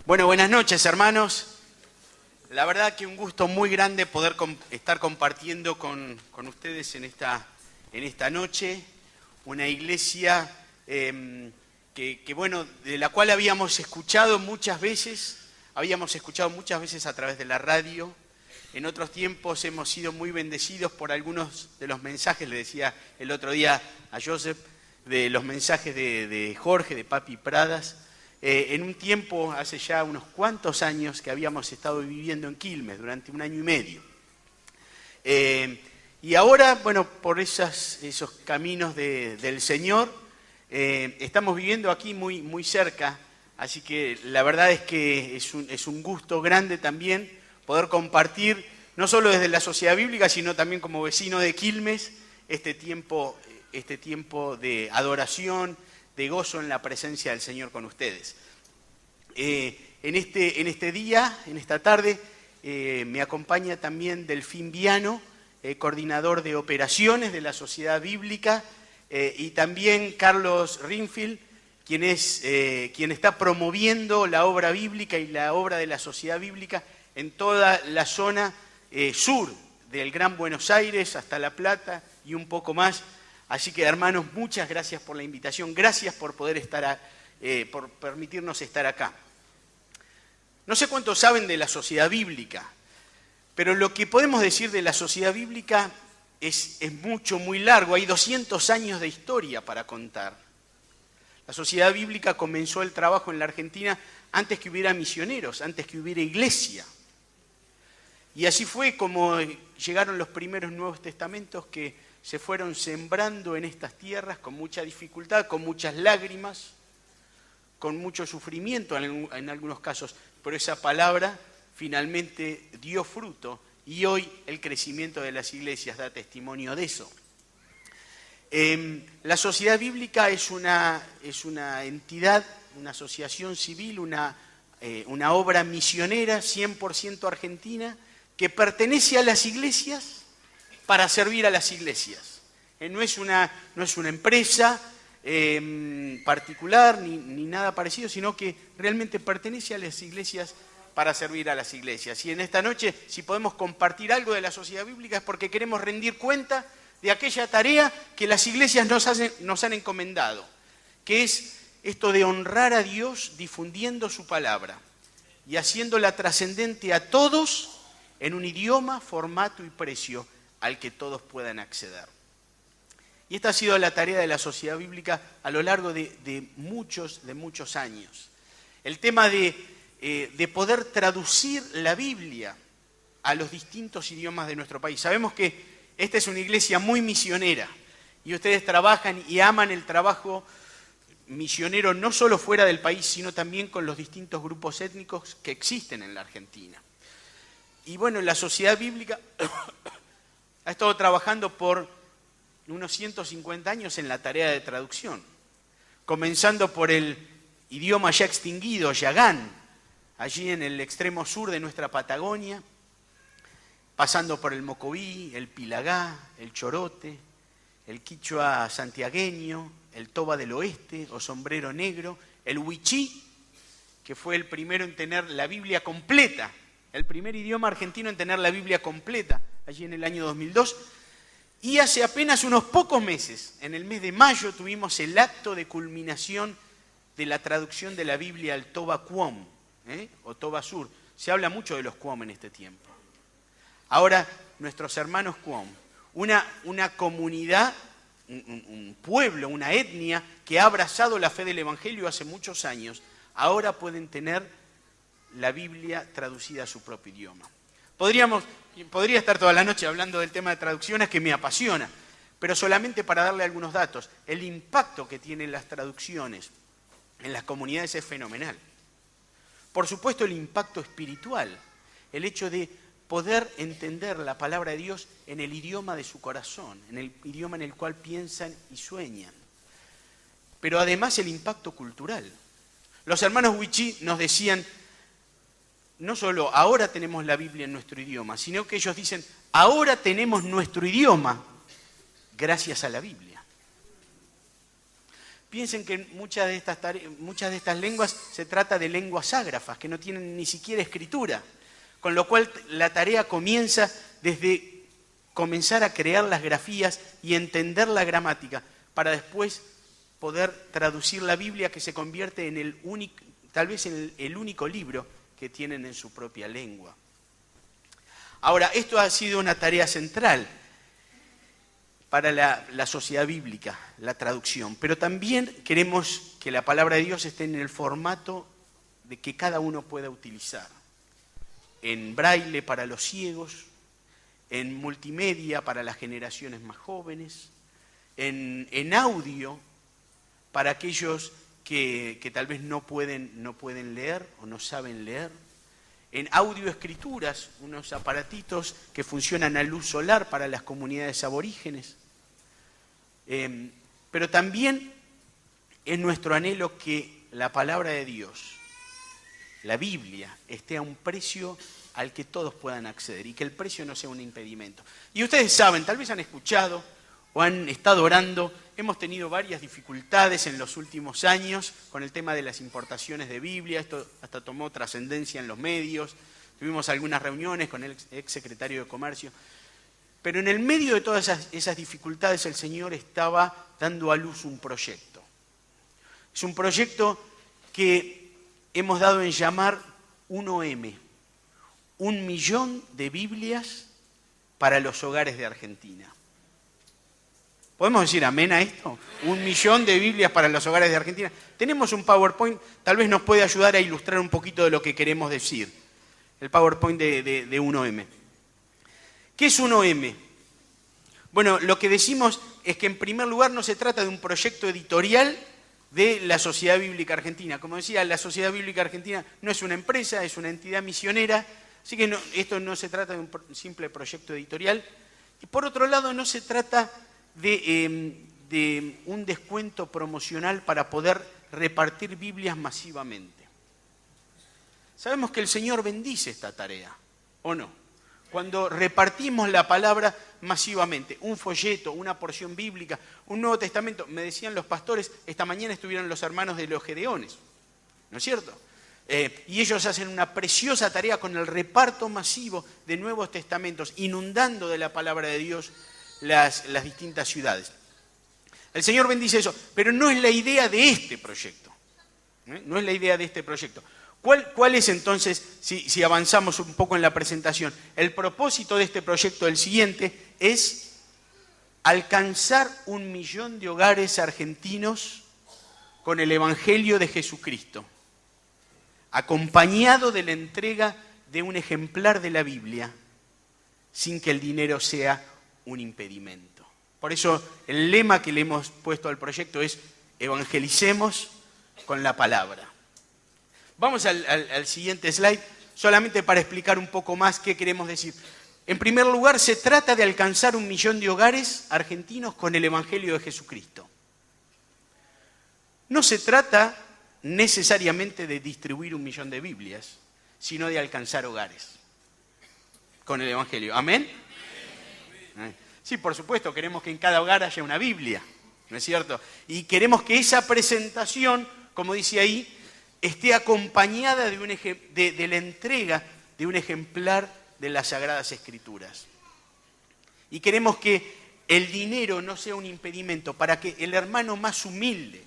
Bueno, buenas noches, hermanos. La verdad que un gusto muy grande poder estar compartiendo con ustedes en esta noche. Una iglesia bueno, de la cual habíamos escuchado muchas veces a través de la radio. En otros tiempos hemos sido muy bendecidos por algunos de los mensajes, le decía el otro día a Joseph, de los mensajes de Jorge, de Papi Pradas. En un tiempo, hace ya unos cuantos años, que habíamos estado viviendo en Quilmes durante 1 año y medio. Y ahora, bueno, por esos caminos del Señor, estamos viviendo aquí muy cerca, así que la verdad es que es un gusto grande también poder compartir, no solo desde la Sociedad Bíblica, sino también como vecino de Quilmes, este tiempo de adoración, de gozo en la presencia del Señor con ustedes. En este día, en esta tarde, me acompaña también Delfín Viano, coordinador de operaciones de la Sociedad Bíblica, y también Carlos Rinfield, quien está promoviendo la obra bíblica y la obra de la Sociedad Bíblica en toda la zona sur del Gran Buenos Aires hasta La Plata y un poco más. Así que, hermanos, muchas gracias por la invitación, gracias por poder por permitirnos estar acá. No sé cuántos saben de la Sociedad Bíblica, pero lo que podemos decir de la Sociedad Bíblica es muy largo, hay 200 años de historia para contar. La Sociedad Bíblica comenzó el trabajo en la Argentina antes que hubiera misioneros, antes que hubiera iglesia. Y así fue como llegaron los primeros Nuevos Testamentos que se fueron sembrando en estas tierras con mucha dificultad, con muchas lágrimas, con mucho sufrimiento en algunos casos, pero esa palabra finalmente dio fruto y hoy el crecimiento de las iglesias da testimonio de eso. La Sociedad Bíblica es una entidad, una asociación civil, una obra misionera 100% argentina que pertenece a las iglesias para servir a las iglesias. No es una empresa particular ni nada parecido, sino que realmente pertenece a las iglesias para servir a las iglesias. Y en esta noche, si podemos compartir algo de la Sociedad Bíblica, es porque queremos rendir cuenta de aquella tarea que las iglesias nos han encomendado, que es esto de honrar a Dios difundiendo su palabra y haciéndola trascendente a todos en un idioma, formato y precio al que todos puedan acceder. Y esta ha sido la tarea de la Sociedad Bíblica a lo largo de muchos años. El tema de poder traducir la Biblia a los distintos idiomas de nuestro país. Sabemos que esta es una iglesia muy misionera y ustedes trabajan y aman el trabajo misionero no solo fuera del país, sino también con los distintos grupos étnicos que existen en la Argentina. Y bueno, la Sociedad Bíblica ha estado trabajando por unos 150 años en la tarea de traducción, comenzando por el idioma ya extinguido, yagán, allí en el extremo sur de nuestra Patagonia, pasando por el mocoví, el pilagá, el chorote, el quichua santiagueño, el toba del oeste o sombrero negro, el huichí, que fue el primero en tener la Biblia completa, el primer idioma argentino en tener la Biblia completa, allí en el año 2002, y hace apenas unos pocos meses, en el mes de mayo, tuvimos el acto de culminación de la traducción de la Biblia al Toba Cuom, o Toba Sur. Se habla mucho de los Cuom en este tiempo. Ahora, nuestros hermanos Cuom, una comunidad, un pueblo, una etnia que ha abrazado la fe del Evangelio hace muchos años, ahora pueden tener la Biblia traducida a su propio idioma. Podría estar toda la noche hablando del tema de traducciones que me apasiona, pero solamente para darle algunos datos. El impacto que tienen las traducciones en las comunidades es fenomenal. Por supuesto, el impacto espiritual, el hecho de poder entender la palabra de Dios en el idioma de su corazón, en el idioma en el cual piensan y sueñan. Pero además el impacto cultural. Los hermanos Huichí nos decían, no solo ahora tenemos la Biblia en nuestro idioma, sino que ellos dicen, ahora tenemos nuestro idioma gracias a la Biblia. Piensen que en muchas de estas lenguas se trata de lenguas ágrafas, que no tienen ni siquiera escritura, con lo cual la tarea comienza desde comenzar a crear las grafías y entender la gramática, para después poder traducir la Biblia, que se convierte en tal vez en el único libro que tienen en su propia lengua. Ahora, esto ha sido una tarea central para la sociedad bíblica, la traducción, pero también queremos que la palabra de Dios esté en el formato de que cada uno pueda utilizar. En braille para los ciegos, en multimedia para las generaciones más jóvenes, en audio para aquellos que tal vez no pueden leer o no saben leer, en audioescrituras, unos aparatitos que funcionan a luz solar para las comunidades aborígenes, pero también es nuestro anhelo que la palabra de Dios, la Biblia, esté a un precio al que todos puedan acceder y que el precio no sea un impedimento. Y ustedes saben, tal vez han escuchado o han estado orando, hemos tenido varias dificultades en los últimos años con el tema de las importaciones de Biblia, esto hasta tomó trascendencia en los medios, tuvimos algunas reuniones con el ex secretario de Comercio, pero en el medio de todas esas dificultades el Señor estaba dando a luz un proyecto. Es un proyecto que hemos dado en llamar 1M, 1 millón de Biblias para los hogares de Argentina. ¿Podemos decir amén a esto? 1 millón de Biblias para los hogares de Argentina. Tenemos un PowerPoint, tal vez nos puede ayudar a ilustrar un poquito de lo que queremos decir. El PowerPoint de 1M. ¿Qué es 1M? Bueno, lo que decimos es que en primer lugar no se trata de un proyecto editorial de la Sociedad Bíblica Argentina. Como decía, la Sociedad Bíblica Argentina no es una empresa, es una entidad misionera, así que esto no se trata de un simple proyecto editorial. Y por otro lado, no se trata de un descuento promocional para poder repartir Biblias masivamente. Sabemos que el Señor bendice esta tarea, ¿o no? Cuando repartimos la palabra masivamente, un folleto, una porción bíblica, un Nuevo Testamento, me decían los pastores, esta mañana estuvieron los hermanos de los Gedeones, ¿no es cierto? Y ellos hacen una preciosa tarea con el reparto masivo de Nuevos Testamentos, inundando de la palabra de Dios las distintas ciudades. El Señor bendice eso, pero no es la idea de este proyecto. No es la idea de este proyecto. ¿Cuál es entonces, si avanzamos un poco en la presentación? El propósito de este proyecto, el siguiente, es alcanzar 1 millón de hogares argentinos con el Evangelio de Jesucristo, acompañado de la entrega de un ejemplar de la Biblia, sin que el dinero sea un impedimento. Por eso el lema que le hemos puesto al proyecto es evangelicemos con la palabra. Vamos al siguiente slide, solamente para explicar un poco más qué queremos decir. En primer lugar, se trata de alcanzar 1 millón de hogares argentinos con el Evangelio de Jesucristo. No se trata necesariamente de distribuir 1 millón de Biblias, sino de alcanzar hogares con el Evangelio. ¿Amén? Sí, por supuesto, queremos que en cada hogar haya una Biblia, ¿no es cierto? Y queremos que esa presentación, como dice ahí, esté acompañada de la entrega de un ejemplar de las Sagradas Escrituras. Y queremos que el dinero no sea un impedimento para que el hermano más humilde,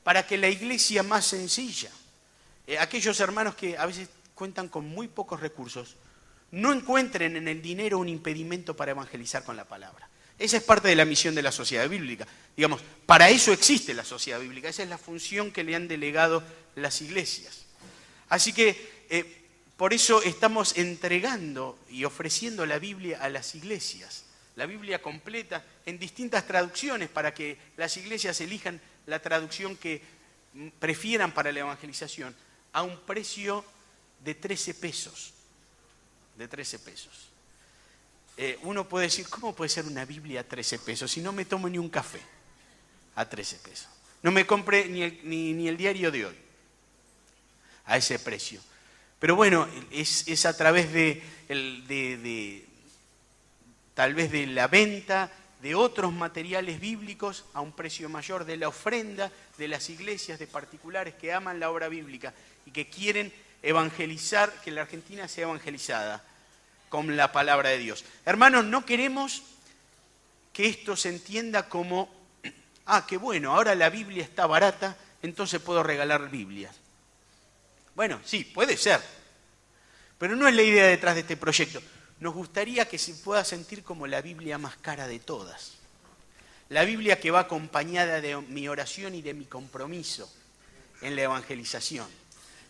para que la iglesia más sencilla, aquellos hermanos que a veces cuentan con muy pocos recursos, no encuentren en el dinero un impedimento para evangelizar con la palabra. Esa es parte de la misión de la sociedad bíblica. Digamos, para eso existe la sociedad bíblica. Esa es la función que le han delegado las iglesias. Así que, por eso estamos entregando y ofreciendo la Biblia a las iglesias. La Biblia completa en distintas traducciones para que las iglesias elijan la traducción que prefieran para la evangelización a un precio de 13 pesos. De 13 pesos. Uno puede decir, ¿cómo puede ser una Biblia a 13 pesos si no me tomo ni un café a 13 pesos? No me compré ni el diario de hoy a ese precio. Pero bueno, es a través tal vez de la venta de otros materiales bíblicos a un precio mayor, de la ofrenda de las iglesias, de particulares que aman la obra bíblica y que quieren evangelizar, que la Argentina sea evangelizada con la palabra de Dios. Hermanos, no queremos que esto se entienda como, qué bueno, ahora la Biblia está barata, entonces puedo regalar Biblias. Bueno, sí, puede ser, pero no es la idea detrás de este proyecto. Nos gustaría que se pueda sentir como la Biblia más cara de todas. La Biblia que va acompañada de mi oración y de mi compromiso en la evangelización.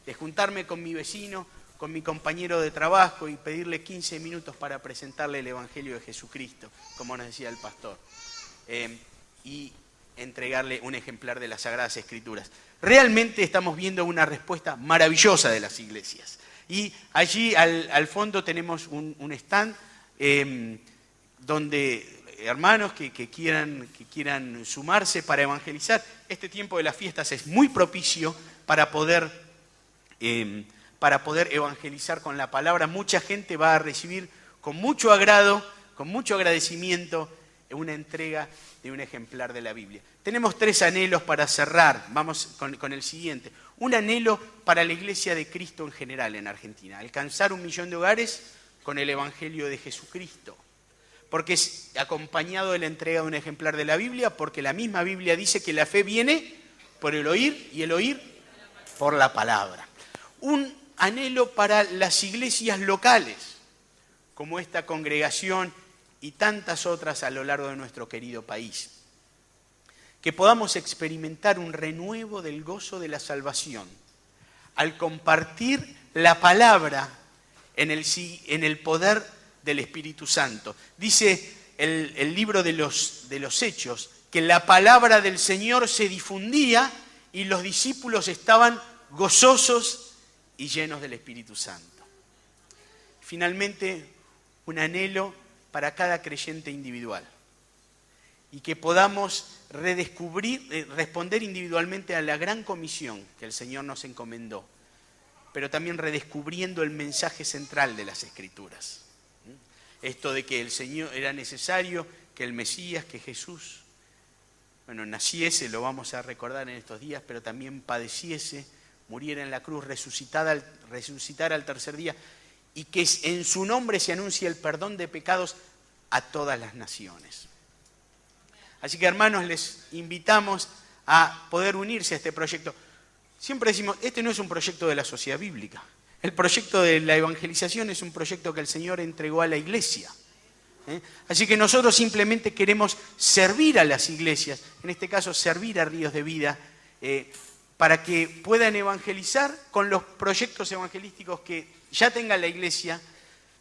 De juntarme con mi vecino, con mi compañero de trabajo y pedirle 15 minutos para presentarle el Evangelio de Jesucristo, como nos decía el pastor. Y entregarle un ejemplar de las Sagradas Escrituras. Realmente estamos viendo una respuesta maravillosa de las iglesias. Y allí al fondo tenemos un stand donde hermanos que quieran sumarse para evangelizar. Este tiempo de las fiestas es muy propicio para poder evangelizar con la palabra. Mucha gente va a recibir con mucho agrado, con mucho agradecimiento, una entrega de un ejemplar de la Biblia. Tenemos 3 anhelos para cerrar. Vamos con el siguiente. Un anhelo para la Iglesia de Cristo en general en Argentina. Alcanzar 1 millón de hogares con el Evangelio de Jesucristo. Porque es acompañado de la entrega de un ejemplar de la Biblia, porque la misma Biblia dice que la fe viene por el oír y el oír por la palabra. Un anhelo para las iglesias locales, como esta congregación y tantas otras a lo largo de nuestro querido país. Que podamos experimentar un renuevo del gozo de la salvación al compartir la palabra en el poder del Espíritu Santo. Dice el libro de los Hechos que la palabra del Señor se difundía y los discípulos estaban gozosos y llenos del Espíritu Santo. Finalmente, un anhelo para cada creyente individual y que podamos responder individualmente a la gran comisión que el Señor nos encomendó, pero también redescubriendo el mensaje central de las Escrituras. Esto de que el Señor era necesario, que el Mesías, que Jesús, naciese, lo vamos a recordar en estos días, pero también padeciese, muriera en la cruz, resucitara al tercer día, y que en su nombre se anuncie el perdón de pecados a todas las naciones. Así que, hermanos, les invitamos a poder unirse a este proyecto. Siempre decimos, este no es un proyecto de la sociedad bíblica. El proyecto de la evangelización es un proyecto que el Señor entregó a la iglesia. Así que nosotros simplemente queremos servir a las iglesias, en este caso servir a Ríos de Vida, para que puedan evangelizar con los proyectos evangelísticos que ya tenga la iglesia,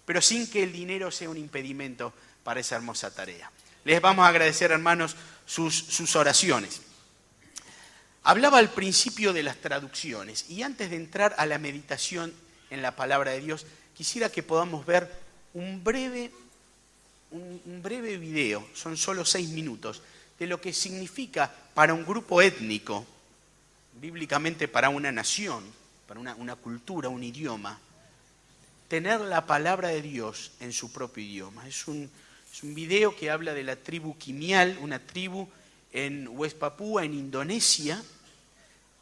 pero sin que el dinero sea un impedimento para esa hermosa tarea. Les vamos a agradecer, hermanos, sus oraciones. Hablaba al principio de las traducciones y antes de entrar a la meditación en la palabra de Dios, quisiera que podamos ver un breve video, son solo 6 minutos, de lo que significa para un grupo étnico, bíblicamente para una nación, para una cultura, un idioma, tener la palabra de Dios en su propio idioma. Es un video que habla de la tribu Quimial, una tribu en West Papúa, en Indonesia,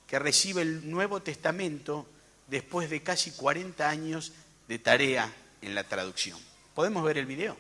que recibe el Nuevo Testamento después de casi 40 años de tarea en la traducción. ¿Podemos ver el video?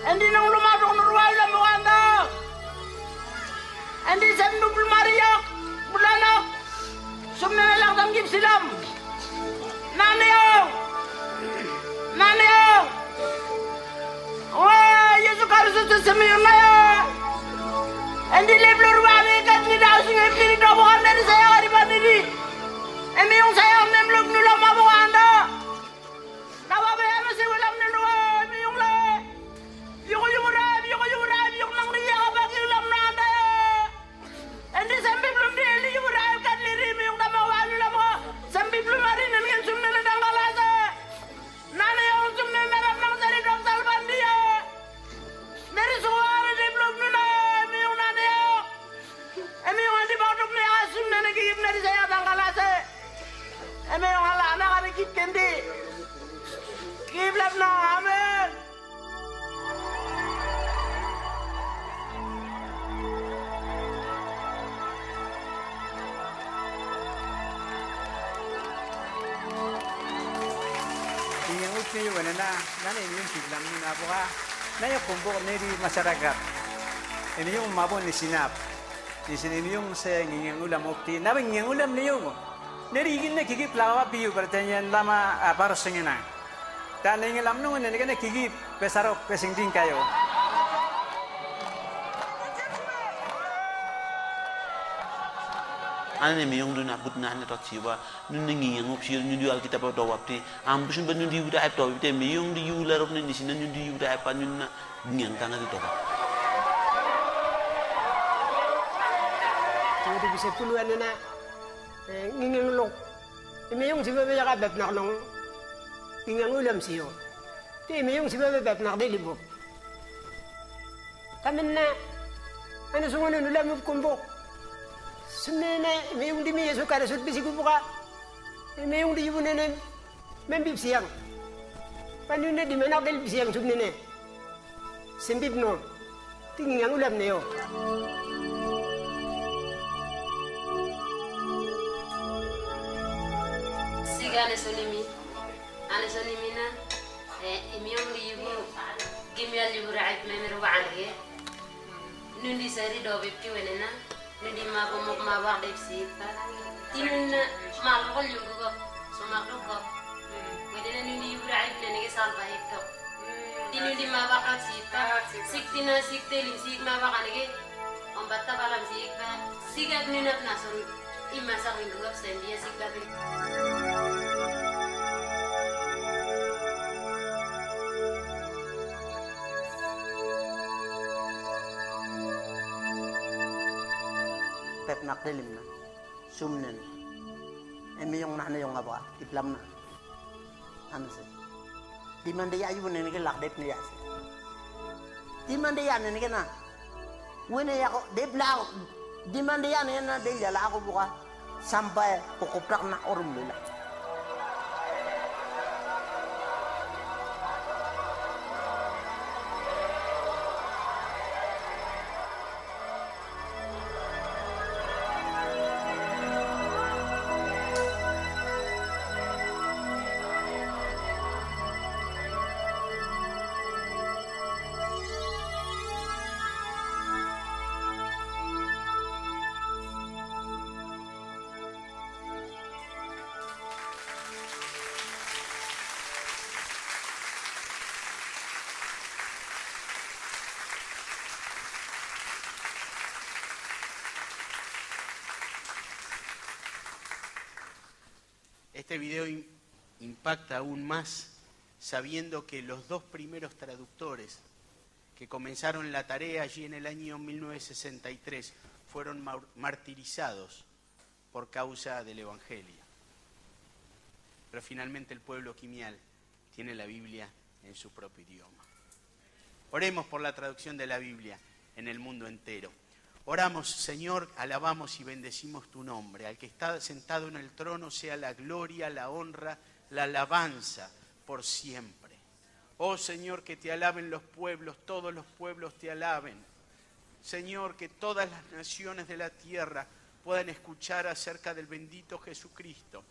Endi nang lumadong norway la Moanda. Endi sem nubul mariak bulanak. Sumne lang dang gib silam. Naneo. Naneo. Wah, Yesus Kristus semiyona ya. Endi leblor wale kat ni daw sing kini daw bukan dari saya hari bandiri. Endi yung saya nemlog nula mabuanda. Dawa ba masih ulam nula endi yung le. Yung rab yung nang riya bagi ulam nanda. Endi sampai belum di yung rab kat liri yung daw walu lam ko. Sampai belum hari nang sumne na dangalasa. Nana yung sumne na nang sari daw salban dia. Dari suara leblog nula yung nana yung. Emi yung andi bautuk ni asum nana gigip nari saya dangalasa. Emi yung ala anak anak kip kendi. Kiblat na amen. Yang ukni wana na nana ini yung biglang ni nabo ka na yung kumbok niri masyarakat ini yung mabo ni sinap di sini yung sa nginging ulam ukti na nginging ulam ni yung niri igin na kikip lawa piyu pertanyaan lama para sengena dan nginging ulam nung nene kana kikip pesarok pesingding kayo ane me yung duna but na ne tot siwa nun ngi yang op sir ñu alkitab to wapti am busun ba ñu di wuda ay to te me yung di yu la rof ne ni sin ñu di wuda ay pa ñun na ngien kana di to ba Jadi bisa puluhan na nginging lok. Imi yung siba ba ka beb nak nong nginging ulam siyo. Ti imi yung siba ba beb nak delibok. Kami na ano sungan ulam kumbok. Sumene imi yung di mi yesu kada sut bisi kubuka. Imi yung di yubune ne membib siang. Panune di menak del siang subne. Sembib no. Ti nginging ulam ne yo. Ane solimi na imiyong libu gimyal libu raib memero baange nundi sari do bepti wenena nundi ma ko mok ma wax def sipa tinun mal ko yugo ko so ma ko wedena nundi libu raib ne nge sal ba hekto tinundi ma wax sipa siktina sikteli sik ma wax anege on batta balam sikpa sigak nunap nason imma sa windu gap sendia sikpa pep nak dilim na sumnen emi yung nana yung aba iplam na ano se di man dia ayu ne ke lak dep ne ya se di man dia ne ke na wene ya ko dep la di man dia ne na de ya la ko buka sampai pokoprak na orum lila Este video impacta aún más sabiendo que los dos primeros traductores que comenzaron la tarea allí en el año 1963 fueron martirizados por causa del Evangelio. Pero finalmente el pueblo quimial tiene la Biblia en su propio idioma. Oremos por la traducción de la Biblia en el mundo entero. Oramos, Señor, alabamos y bendecimos tu nombre. Al que está sentado en el trono sea la gloria, la honra, la alabanza por siempre. Oh Señor, que te alaben los pueblos, todos los pueblos te alaben. Señor, que todas las naciones de la tierra puedan escuchar acerca del bendito Jesucristo,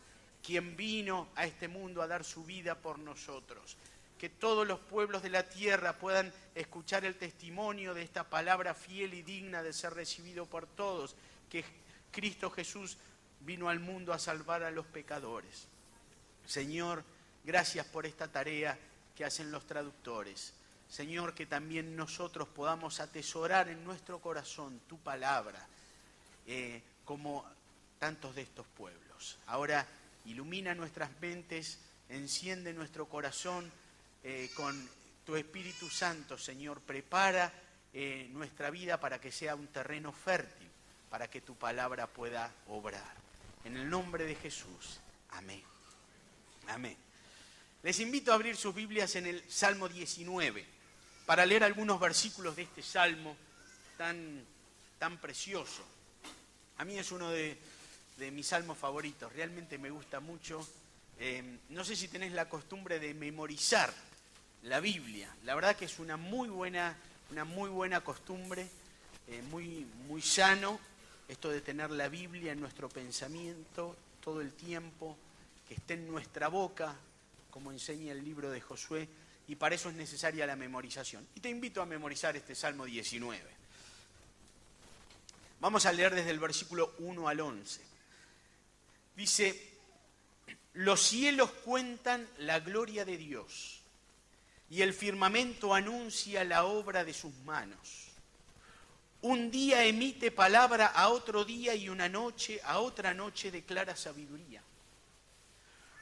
quien vino a este mundo a dar su vida por nosotros. que todos los pueblos de la tierra puedan escuchar el testimonio de esta palabra fiel y digna de ser recibido por todos, que Cristo Jesús vino al mundo a salvar a los pecadores. Señor, gracias por esta tarea que hacen los traductores. Señor, que también nosotros podamos atesorar en nuestro corazón tu palabra, como tantos de estos pueblos. Ahora ilumina nuestras mentes, enciende nuestro corazón con tu Espíritu Santo, Señor. Prepara nuestra vida para que sea un terreno fértil, para que tu palabra pueda obrar. En el nombre de Jesús. Amén. Amén. Les invito a abrir sus Biblias en el Salmo 19 para leer algunos versículos de este salmo tan precioso. A mí es uno de mis salmos favoritos, realmente me gusta mucho. No sé si tenés la costumbre de memorizar la Biblia. La verdad que es una muy buena costumbre, muy sano esto de tener la Biblia en nuestro pensamiento todo el tiempo, que esté en nuestra boca, como enseña el libro de Josué, y para eso es necesaria la memorización. Y te invito a memorizar este Salmo 19. Vamos a leer desde el versículo 1 al 11. Dice: los cielos cuentan la gloria de Dios, y el firmamento anuncia la obra de sus manos. Un día emite palabra a otro día, y una noche a otra noche declara sabiduría.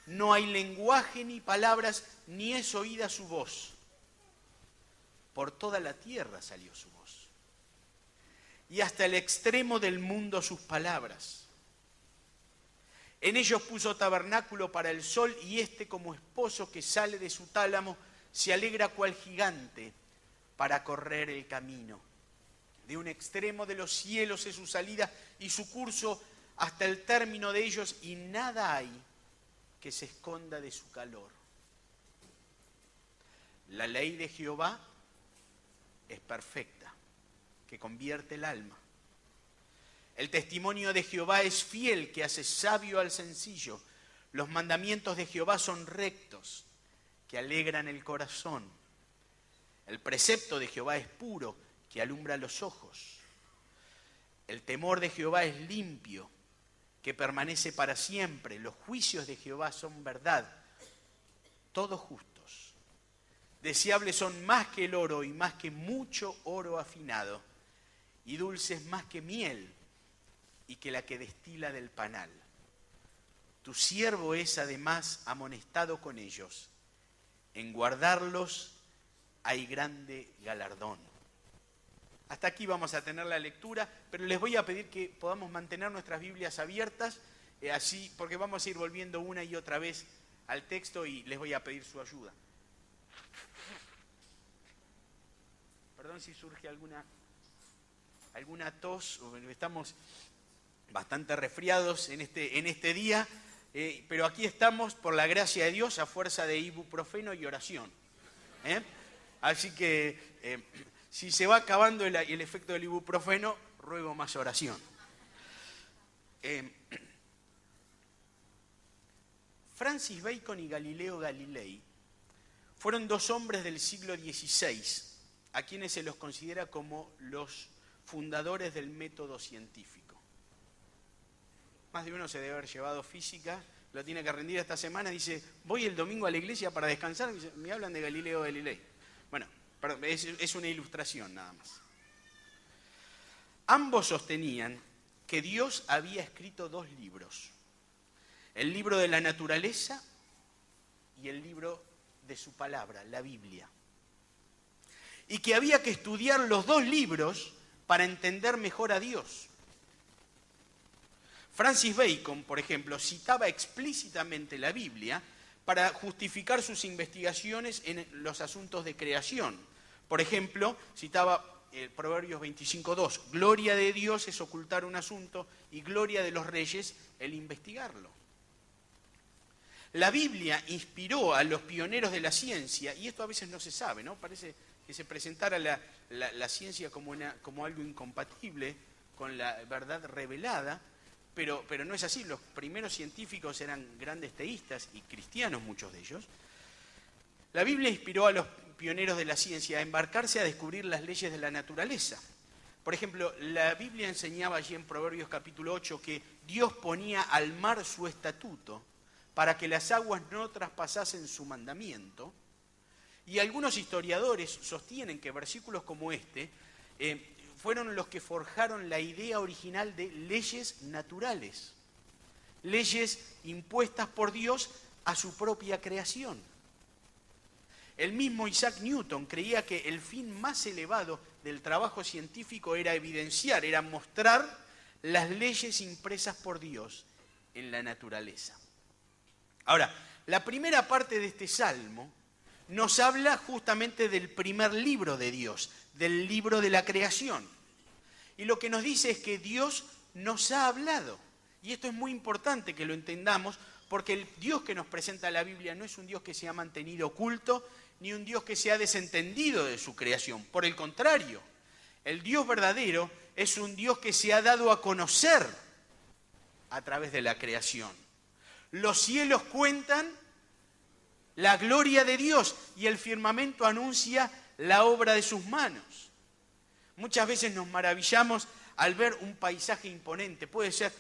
No hay lenguaje ni palabras, ni es oída su voz. Por toda la tierra salió su voz, y hasta el extremo del mundo sus palabras. En ellos puso tabernáculo para el sol, y éste, como esposo que sale de su tálamo, se alegra cual gigante para correr el camino. De un extremo de los cielos es su salida, y su curso hasta el término de ellos, y nada hay que se esconda de su calor. La ley de Jehová es perfecta, que convierte el alma. El testimonio de Jehová es fiel, que hace sabio al sencillo. Los mandamientos de Jehová son rectos, que alegran el corazón. El precepto de Jehová es puro, que alumbra los ojos. El temor de Jehová es limpio, que permanece para siempre. Los juicios de Jehová son verdad, todos justos. Deseables son más que el oro, y más que mucho oro afinado, y dulces más que miel, y que la que destila del panal. Tu siervo es además amonestado con ellos. En guardarlos hay grande galardón. Hasta aquí vamos a tener la lectura, pero les voy a pedir que podamos mantener nuestras Biblias abiertas, así, porque vamos a ir volviendo una y otra vez al texto, y les voy a pedir su ayuda. Perdón si surge alguna tos, estamos bastante resfriados en este día, pero aquí estamos por la gracia de Dios a fuerza de ibuprofeno y oración. Así que si se va acabando el efecto del ibuprofeno, ruego más oración. Francis Bacon y Galileo Galilei fueron dos hombres del siglo XVI, a quienes se los considera como los fundadores del método científico. Más de uno se debe haber llevado física, lo tiene que rendir esta semana, dice, voy el domingo a la iglesia para descansar, y me hablan de Galileo Galilei. Bueno, perdón, es una ilustración nada más. Ambos sostenían que Dios había escrito dos libros, el libro de la naturaleza y el libro de su palabra, la Biblia, y que había que estudiar los dos libros para entender mejor a Dios. Francis Bacon, por ejemplo, citaba explícitamente la Biblia para justificar sus investigaciones en los asuntos de creación. Por ejemplo, citaba Proverbios 25:2, gloria de Dios es ocultar un asunto y gloria de los reyes el investigarlo. La Biblia inspiró a los pioneros de la ciencia, y esto a veces no se sabe, ¿no? Parece que se presentara la ciencia como algo incompatible con la verdad revelada, pero no es así. Los primeros científicos eran grandes teístas y cristianos, muchos de ellos. La Biblia inspiró a los pioneros de la ciencia a embarcarse a descubrir las leyes de la naturaleza. Por ejemplo, la Biblia enseñaba allí en Proverbios capítulo 8 que Dios ponía al mar su estatuto para que las aguas no traspasasen su mandamiento. Y algunos historiadores sostienen que versículos como este fueron los que forjaron la idea original de leyes naturales, leyes impuestas por Dios a su propia creación. El mismo Isaac Newton creía que el fin más elevado del trabajo científico era evidenciar, era mostrar las leyes impresas por Dios en la naturaleza. Ahora, la primera parte de este salmo nos habla justamente del primer libro de Dios, del libro de la creación. Y lo que nos dice es que Dios nos ha hablado. Y esto es muy importante que lo entendamos, porque el Dios que nos presenta la Biblia no es un Dios que se ha mantenido oculto, ni un Dios que se ha desentendido de su creación. Por el contrario, el Dios verdadero es un Dios que se ha dado a conocer a través de la creación. Los cielos cuentan la gloria de Dios y el firmamento anuncia la obra de sus manos. Muchas veces nos maravillamos al ver un paisaje imponente. Puede ser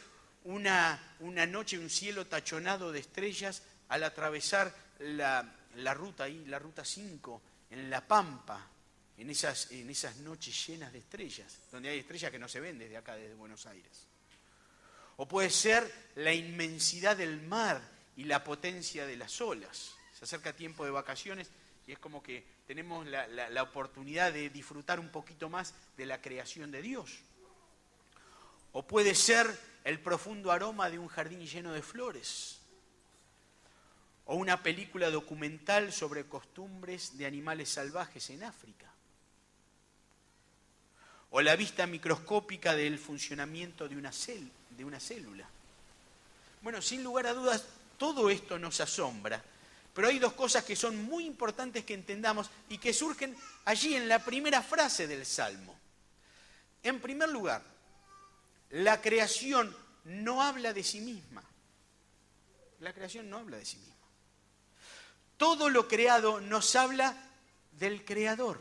una noche, un cielo tachonado de estrellas al atravesar la ruta 5, en La Pampa, en esas noches llenas de estrellas, donde hay estrellas que no se ven desde acá, desde Buenos Aires. O puede ser la inmensidad del mar y la potencia de las olas. Se acerca tiempo de vacaciones y es como que tenemos la oportunidad de disfrutar un poquito más de la creación de Dios. O puede ser el profundo aroma de un jardín lleno de flores. O una película documental sobre costumbres de animales salvajes en África. O la vista microscópica del funcionamiento de una célula. Bueno, sin lugar a dudas, todo esto nos asombra. Pero hay dos cosas que son muy importantes que entendamos y que surgen allí en la primera frase del Salmo. En primer lugar, la creación no habla de sí misma. La creación no habla de sí misma. Todo lo creado nos habla del Creador.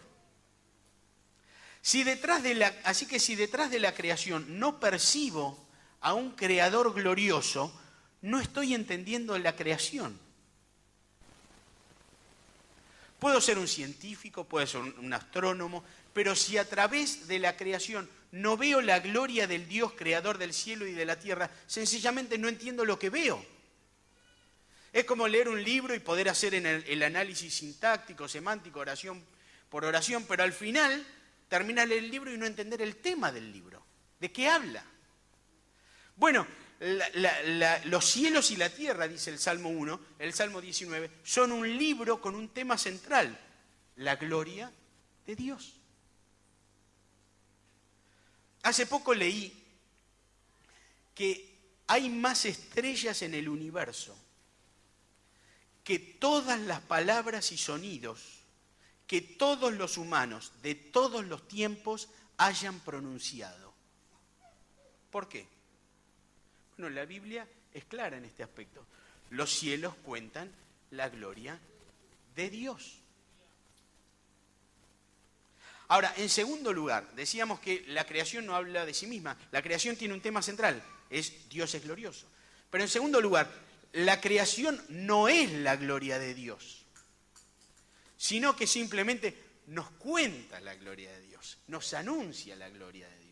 Así que si detrás de la creación no percibo a un Creador glorioso, no estoy entendiendo la creación. Puedo ser un científico, puedo ser un astrónomo, pero si a través de la creación no veo la gloria del Dios creador del cielo y de la tierra, sencillamente no entiendo lo que veo. Es como leer un libro y poder hacer el análisis sintáctico, semántico, oración por oración, pero al final terminar el libro y no entender el tema del libro. ¿De qué habla? Bueno, los cielos y la tierra, dice el Salmo 1, el Salmo 19, son un libro con un tema central, la gloria de Dios. Hace poco leí que hay más estrellas en el universo que todas las palabras y sonidos que todos los humanos de todos los tiempos hayan pronunciado. ¿Por qué? Bueno, la Biblia es clara en este aspecto. Los cielos cuentan la gloria de Dios. Ahora, en segundo lugar, decíamos que la creación no habla de sí misma. La creación tiene un tema central, Dios es glorioso. Pero en segundo lugar, la creación no es la gloria de Dios, sino que simplemente nos cuenta la gloria de Dios, nos anuncia la gloria de Dios.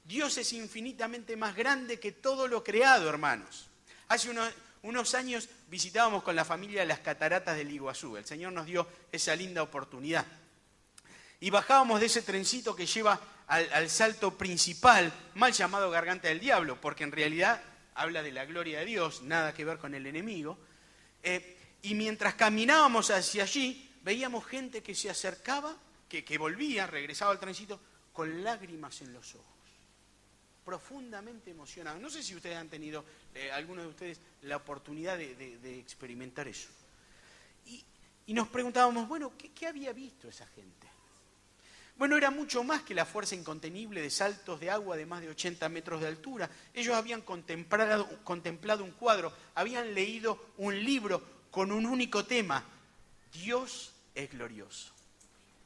Dios es infinitamente más grande que todo lo creado, hermanos. Hace unos años visitábamos con la familia las cataratas del Iguazú. El Señor nos dio esa linda oportunidad. Y bajábamos de ese trencito que lleva al salto principal, mal llamado Garganta del Diablo, porque en realidad habla de la gloria de Dios, nada que ver con el enemigo. Y mientras caminábamos hacia allí, veíamos gente que se acercaba, que volvía, regresaba al trencito, con lágrimas en los ojos. Profundamente emocionados. No sé si ustedes han tenido, algunos de ustedes, la oportunidad de experimentar eso. Y nos preguntábamos, bueno, ¿qué había visto esa gente? Bueno, era mucho más que la fuerza incontenible de saltos de agua de más de 80 metros de altura. Ellos habían contemplado un cuadro, habían leído un libro con un único tema, Dios es glorioso.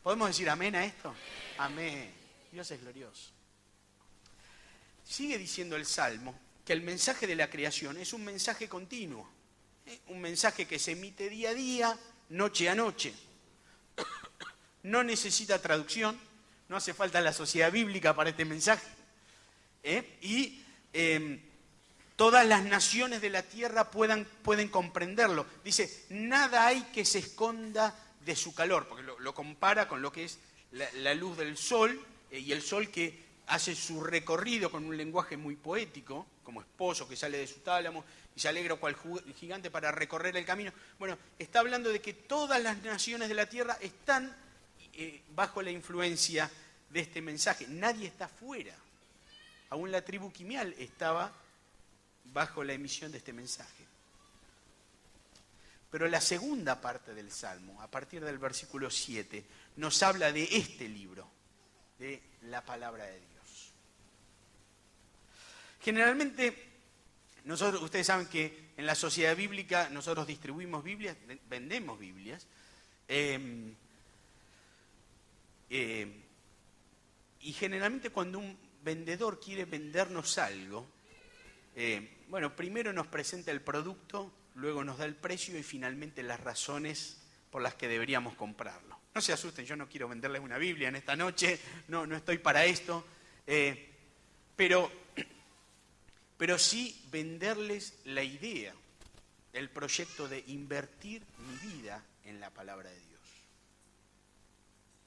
¿Podemos decir amén a esto? Amén. Dios es glorioso. Sigue diciendo el Salmo que el mensaje de la creación es un mensaje continuo, un mensaje que se emite día a día, noche a noche. No necesita traducción, no hace falta la sociedad bíblica para este mensaje. Y todas las naciones de la tierra pueden comprenderlo. Dice, nada hay que se esconda de su calor, porque lo compara con lo que es la luz del sol, y el sol que hace su recorrido con un lenguaje muy poético, como esposo que sale de su tálamo y se alegra cual gigante para recorrer el camino. Bueno, está hablando de que todas las naciones de la tierra están bajo la influencia de este mensaje. Nadie está fuera. Aún la tribu Quimial estaba bajo la emisión de este mensaje. Pero la segunda parte del Salmo, a partir del versículo 7, nos habla de este libro, de la palabra de Dios. Generalmente, ustedes saben que en la sociedad bíblica nosotros distribuimos Biblias, vendemos Biblias, y generalmente cuando un vendedor quiere vendernos algo, primero nos presenta el producto, luego nos da el precio y finalmente las razones por las que deberíamos comprarlo. No se asusten, yo no quiero venderles una Biblia en esta noche, no estoy para esto, pero sí venderles la idea, el proyecto de invertir mi vida en la palabra de Dios.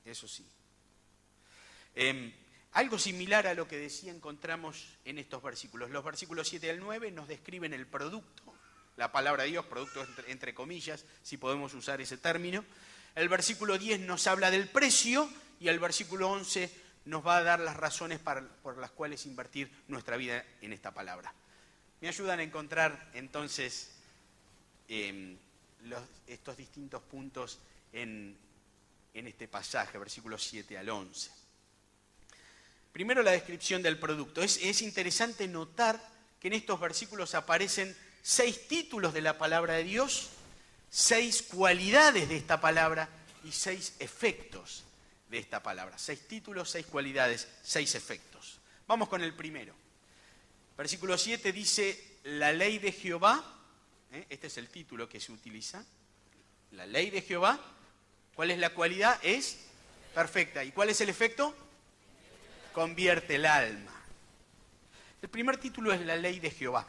Eso sí. Algo similar a lo que decía encontramos en estos versículos. Los versículos 7 al 9 nos describen el producto, la palabra de Dios, producto entre comillas, si podemos usar ese término. El versículo 10 nos habla del precio y el versículo 11 nos va a dar las razones por las cuales invertir nuestra vida en esta palabra. Me ayudan a encontrar entonces estos distintos puntos en este pasaje, versículos 7 al 11. Primero la descripción del producto. Es interesante notar que en estos versículos aparecen 6 títulos de la palabra de Dios, 6 cualidades de esta palabra y 6 efectos de esta palabra. 6 títulos, 6 cualidades, 6 efectos. Vamos con el primero. Versículo 7 dice, la ley de Jehová, este es el título que se utiliza, la ley de Jehová. ¿Cuál es la cualidad? Es perfecta. ¿Y cuál es el efecto? Convierte el alma. El primer título es la ley de Jehová.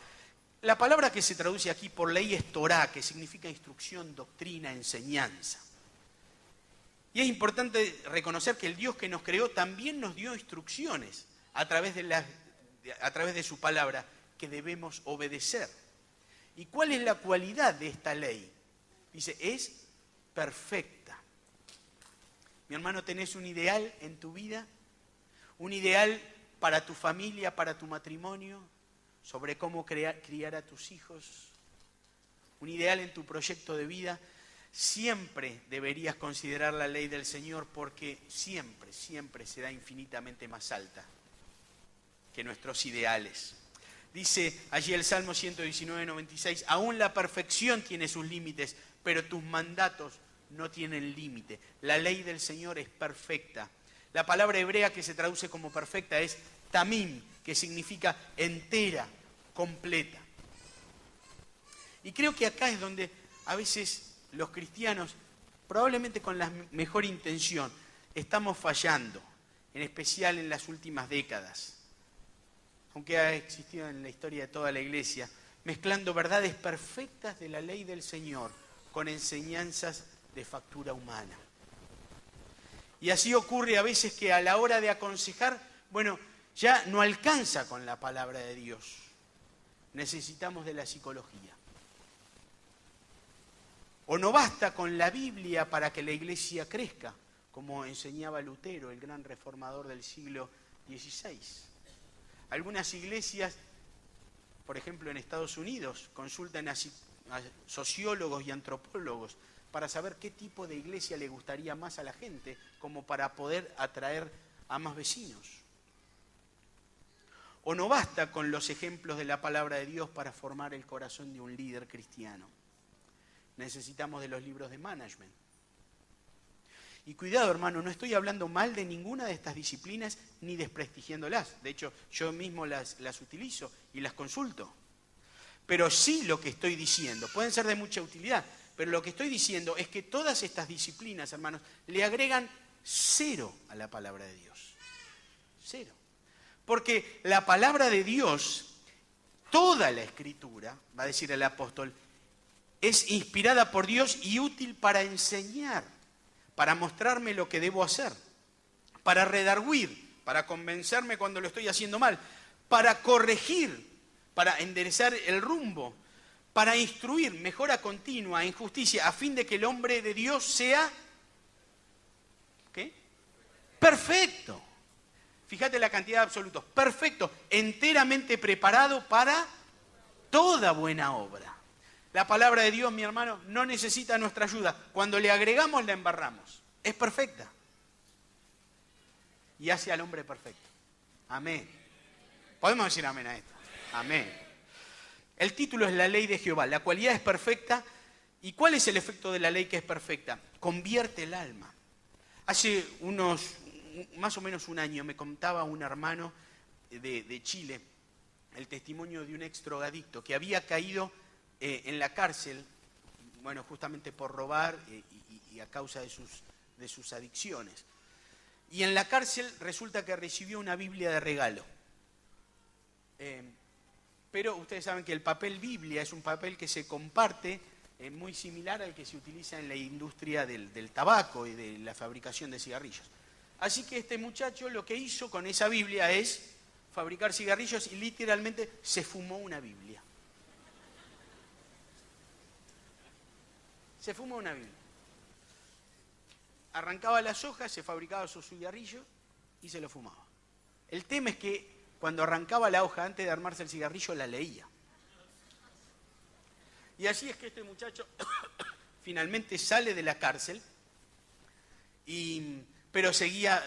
La palabra que se traduce aquí por ley es Torá, que significa instrucción, doctrina, enseñanza. Y es importante reconocer que el Dios que nos creó también nos dio instrucciones a través de su palabra que debemos obedecer. ¿Y cuál es la cualidad de esta ley? Dice, es perfecta. Mi hermano, ¿tenés un ideal en tu vida? ¿Un ideal para tu familia, para tu matrimonio? ¿Sobre cómo criar a tus hijos? ¿Un ideal en tu proyecto de vida? Siempre deberías considerar la ley del Señor porque siempre será infinitamente más alta que nuestros ideales. Dice allí el Salmo 119, 96, aún la perfección tiene sus límites, pero tus mandatos no tienen límite. La ley del Señor es perfecta. La palabra hebrea que se traduce como perfecta es tamim, que significa entera, completa. Y creo que acá es donde a veces los cristianos, probablemente con la mejor intención, estamos fallando, en especial en las últimas décadas, aunque ha existido en la historia de toda la Iglesia, mezclando verdades perfectas de la ley del Señor con enseñanzas de factura humana. Y así ocurre a veces que a la hora de aconsejar, ya no alcanza con la palabra de Dios. Necesitamos de la psicología. O no basta con la Biblia para que la Iglesia crezca, como enseñaba Lutero, el gran reformador del siglo XVI. Algunas iglesias, por ejemplo en Estados Unidos, consultan a sociólogos y antropólogos para saber qué tipo de iglesia le gustaría más a la gente, como para poder atraer a más vecinos. O no basta con los ejemplos de la palabra de Dios para formar el corazón de un líder cristiano. Necesitamos de los libros de management, Y cuidado, hermano, no estoy hablando mal de ninguna de estas disciplinas ni desprestigiándolas. De hecho, yo mismo las utilizo y las consulto. Pero sí lo que estoy diciendo, pueden ser de mucha utilidad, pero lo que estoy diciendo es que todas estas disciplinas, hermanos, le agregan 0 a la palabra de Dios. 0. Porque la palabra de Dios, toda la Escritura, va a decir el apóstol, es inspirada por Dios y útil para enseñar, para mostrarme lo que debo hacer, para redarguir, para convencerme cuando lo estoy haciendo mal, para corregir, para enderezar el rumbo, para instruir, mejora continua en justicia, a fin de que el hombre de Dios sea, ¿qué? Perfecto. Fíjate la cantidad de absolutos. Perfecto, enteramente preparado para toda buena obra. La palabra de Dios, mi hermano, no necesita nuestra ayuda. Cuando le agregamos, la embarramos. Es perfecta. Y hace al hombre perfecto. Amén. Podemos decir amén a esto. Amén. El título es La ley de Jehová. La cualidad es perfecta. ¿Y cuál es el efecto de la ley que es perfecta? Convierte el alma. Hace más o menos un año, me contaba un hermano de Chile el testimonio de un ex drogadicto que había caído en la cárcel, bueno, justamente por robar y a causa de sus adicciones. Y en la cárcel resulta que recibió una Biblia de regalo. Pero ustedes saben que el papel Biblia es un papel que se comparte, muy similar al que se utiliza en la industria del tabaco y de la fabricación de cigarrillos. Así que este muchacho lo que hizo con esa Biblia es fabricar cigarrillos y literalmente se fumó una Biblia. Se fumó una Biblia. Arrancaba las hojas, se fabricaba sus cigarrillos y se lo fumaba. El tema es que cuando arrancaba la hoja, antes de armarse el cigarrillo, la leía. Y así es que este muchacho finalmente sale de la cárcel, pero seguía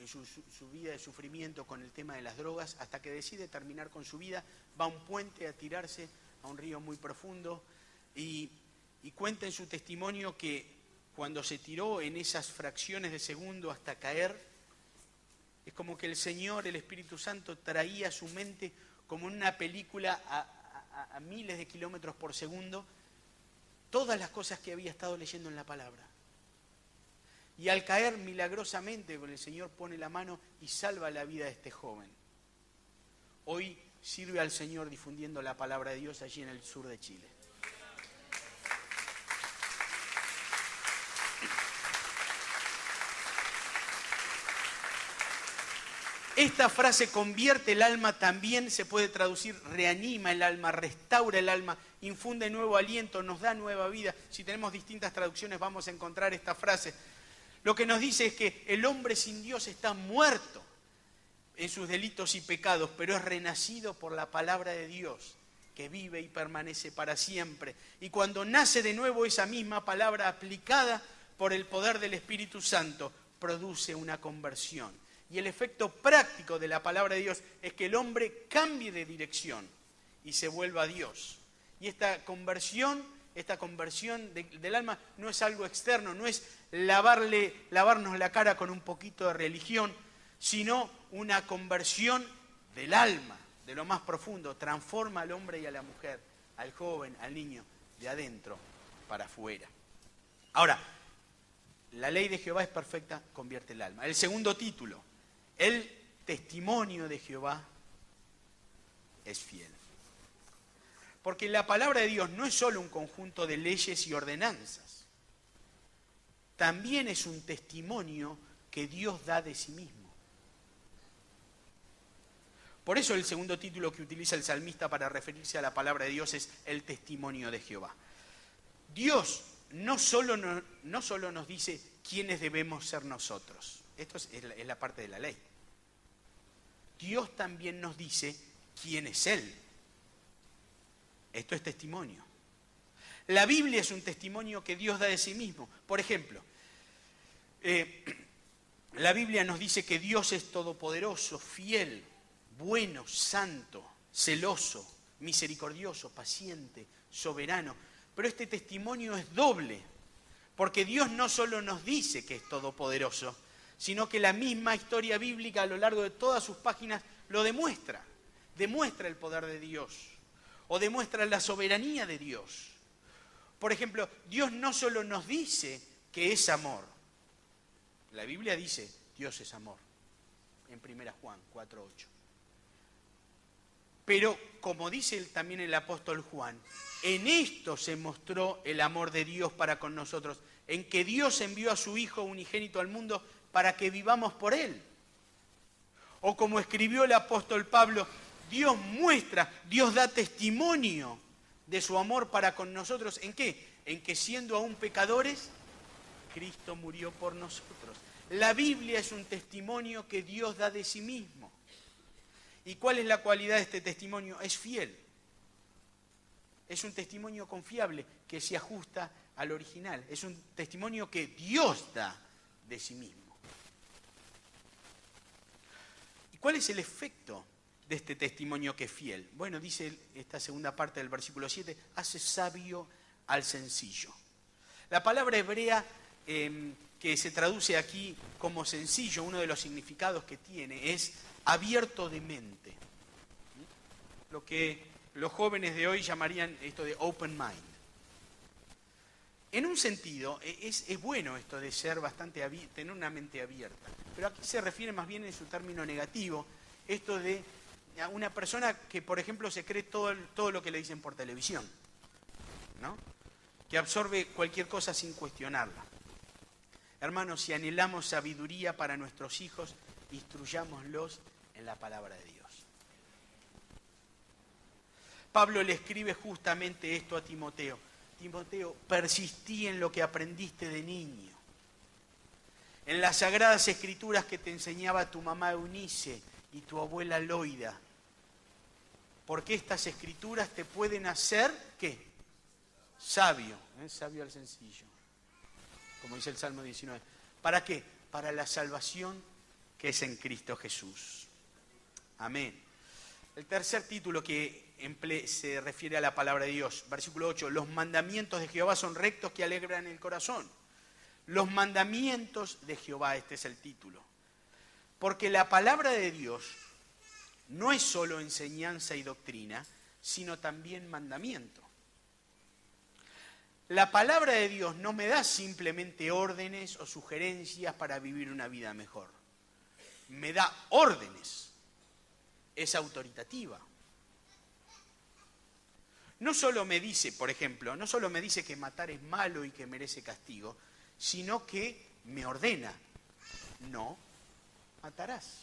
su vida de sufrimiento con el tema de las drogas, hasta que decide terminar con su vida, va a un puente a tirarse a un río muy profundo y cuenta en su testimonio que cuando se tiró en esas fracciones de segundo hasta caer, es como que el Señor, el Espíritu Santo, traía a su mente como en una película a miles de kilómetros por segundo todas las cosas que había estado leyendo en la palabra. Y al caer milagrosamente, el Señor pone la mano y salva la vida de este joven. Hoy sirve al Señor difundiendo la palabra de Dios allí en el sur de Chile. Esta frase convierte el alma también se puede traducir reanima el alma, restaura el alma, infunde nuevo aliento, nos da nueva vida. Si tenemos distintas traducciones vamos a encontrar esta frase. Lo que nos dice es que el hombre sin Dios está muerto en sus delitos y pecados, pero es renacido por la palabra de Dios, que vive y permanece para siempre. Y cuando nace de nuevo esa misma palabra aplicada por el poder del Espíritu Santo, produce una conversión. Y el efecto práctico de la palabra de Dios es que el hombre cambie de dirección y se vuelva a Dios. Y esta conversión del alma no es algo externo, no es lavarnos la cara con un poquito de religión, sino una conversión del alma, de lo más profundo. Transforma al hombre y a la mujer, al joven, al niño, de adentro para afuera. Ahora, la ley de Jehová es perfecta, convierte el alma. El segundo título, el testimonio de Jehová es fiel. Porque la palabra de Dios no es solo un conjunto de leyes y ordenanzas, también es un testimonio que Dios da de sí mismo. Por eso el segundo título que utiliza el salmista para referirse a la palabra de Dios es el testimonio de Jehová. Dios no solo nos dice quiénes debemos ser nosotros. Esto es la parte de la ley. Dios también nos dice quién es Él. Esto es testimonio. La Biblia es un testimonio que Dios da de sí mismo. Por ejemplo, la Biblia nos dice que Dios es todopoderoso, fiel, bueno, santo, celoso, misericordioso, paciente, soberano. Pero este testimonio es doble, Porque Dios no solo nos dice que es todopoderoso, sino que la misma historia bíblica a lo largo de todas sus páginas lo demuestra. Demuestra el poder de Dios o demuestra la soberanía de Dios. Por ejemplo, Dios no solo nos dice que es amor. La Biblia dice, Dios es amor, en 1 Juan 4:8. Pero, como dice también el apóstol Juan, en esto se mostró el amor de Dios para con nosotros, en que Dios envió a su Hijo unigénito al mundo para que vivamos por Él. O como escribió el apóstol Pablo, Dios muestra, Dios da testimonio de su amor para con nosotros. ¿En qué? En que siendo aún pecadores, Cristo murió por nosotros. La Biblia es un testimonio que Dios da de sí mismo. ¿Y cuál es la cualidad de este testimonio? Es fiel. Es un testimonio confiable que se ajusta al original. Es un testimonio que Dios da de sí mismo. ¿Y cuál es el efecto de este testimonio que es fiel? Bueno, dice esta segunda parte del versículo 7, hace sabio al sencillo. La palabra hebrea que se traduce aquí como sencillo, uno de los significados que tiene es abierto de mente. Lo que los jóvenes de hoy llamarían esto de open mind. En un sentido, es bueno esto de ser tener una mente abierta, pero aquí se refiere más bien en su término negativo, esto de una persona que, por ejemplo, se cree todo lo que le dicen por televisión, ¿no? Que absorbe cualquier cosa sin cuestionarla. Hermanos, si anhelamos sabiduría para nuestros hijos, instruyámoslos en la palabra de Dios. Pablo le escribe justamente esto a Timoteo. Timoteo, persistí en lo que aprendiste de niño, en las sagradas escrituras que te enseñaba tu mamá Eunice y tu abuela Loida, porque estas escrituras te pueden hacer, ¿qué? Sabio, sabio al sencillo, como dice el Salmo 19. ¿Para qué? Para la salvación que es en Cristo Jesús. Amén. El tercer título que se refiere a la palabra de Dios, versículo 8, los mandamientos de Jehová son rectos que alegran el corazón. Los mandamientos de Jehová, este es el título. Porque la palabra de Dios no es solo enseñanza y doctrina, sino también mandamiento. La palabra de Dios no me da simplemente órdenes o sugerencias para vivir una vida mejor. Me da órdenes. Es autoritativa. No solo me dice, por ejemplo, no solo me dice que matar es malo y que merece castigo, sino que me ordena, no matarás.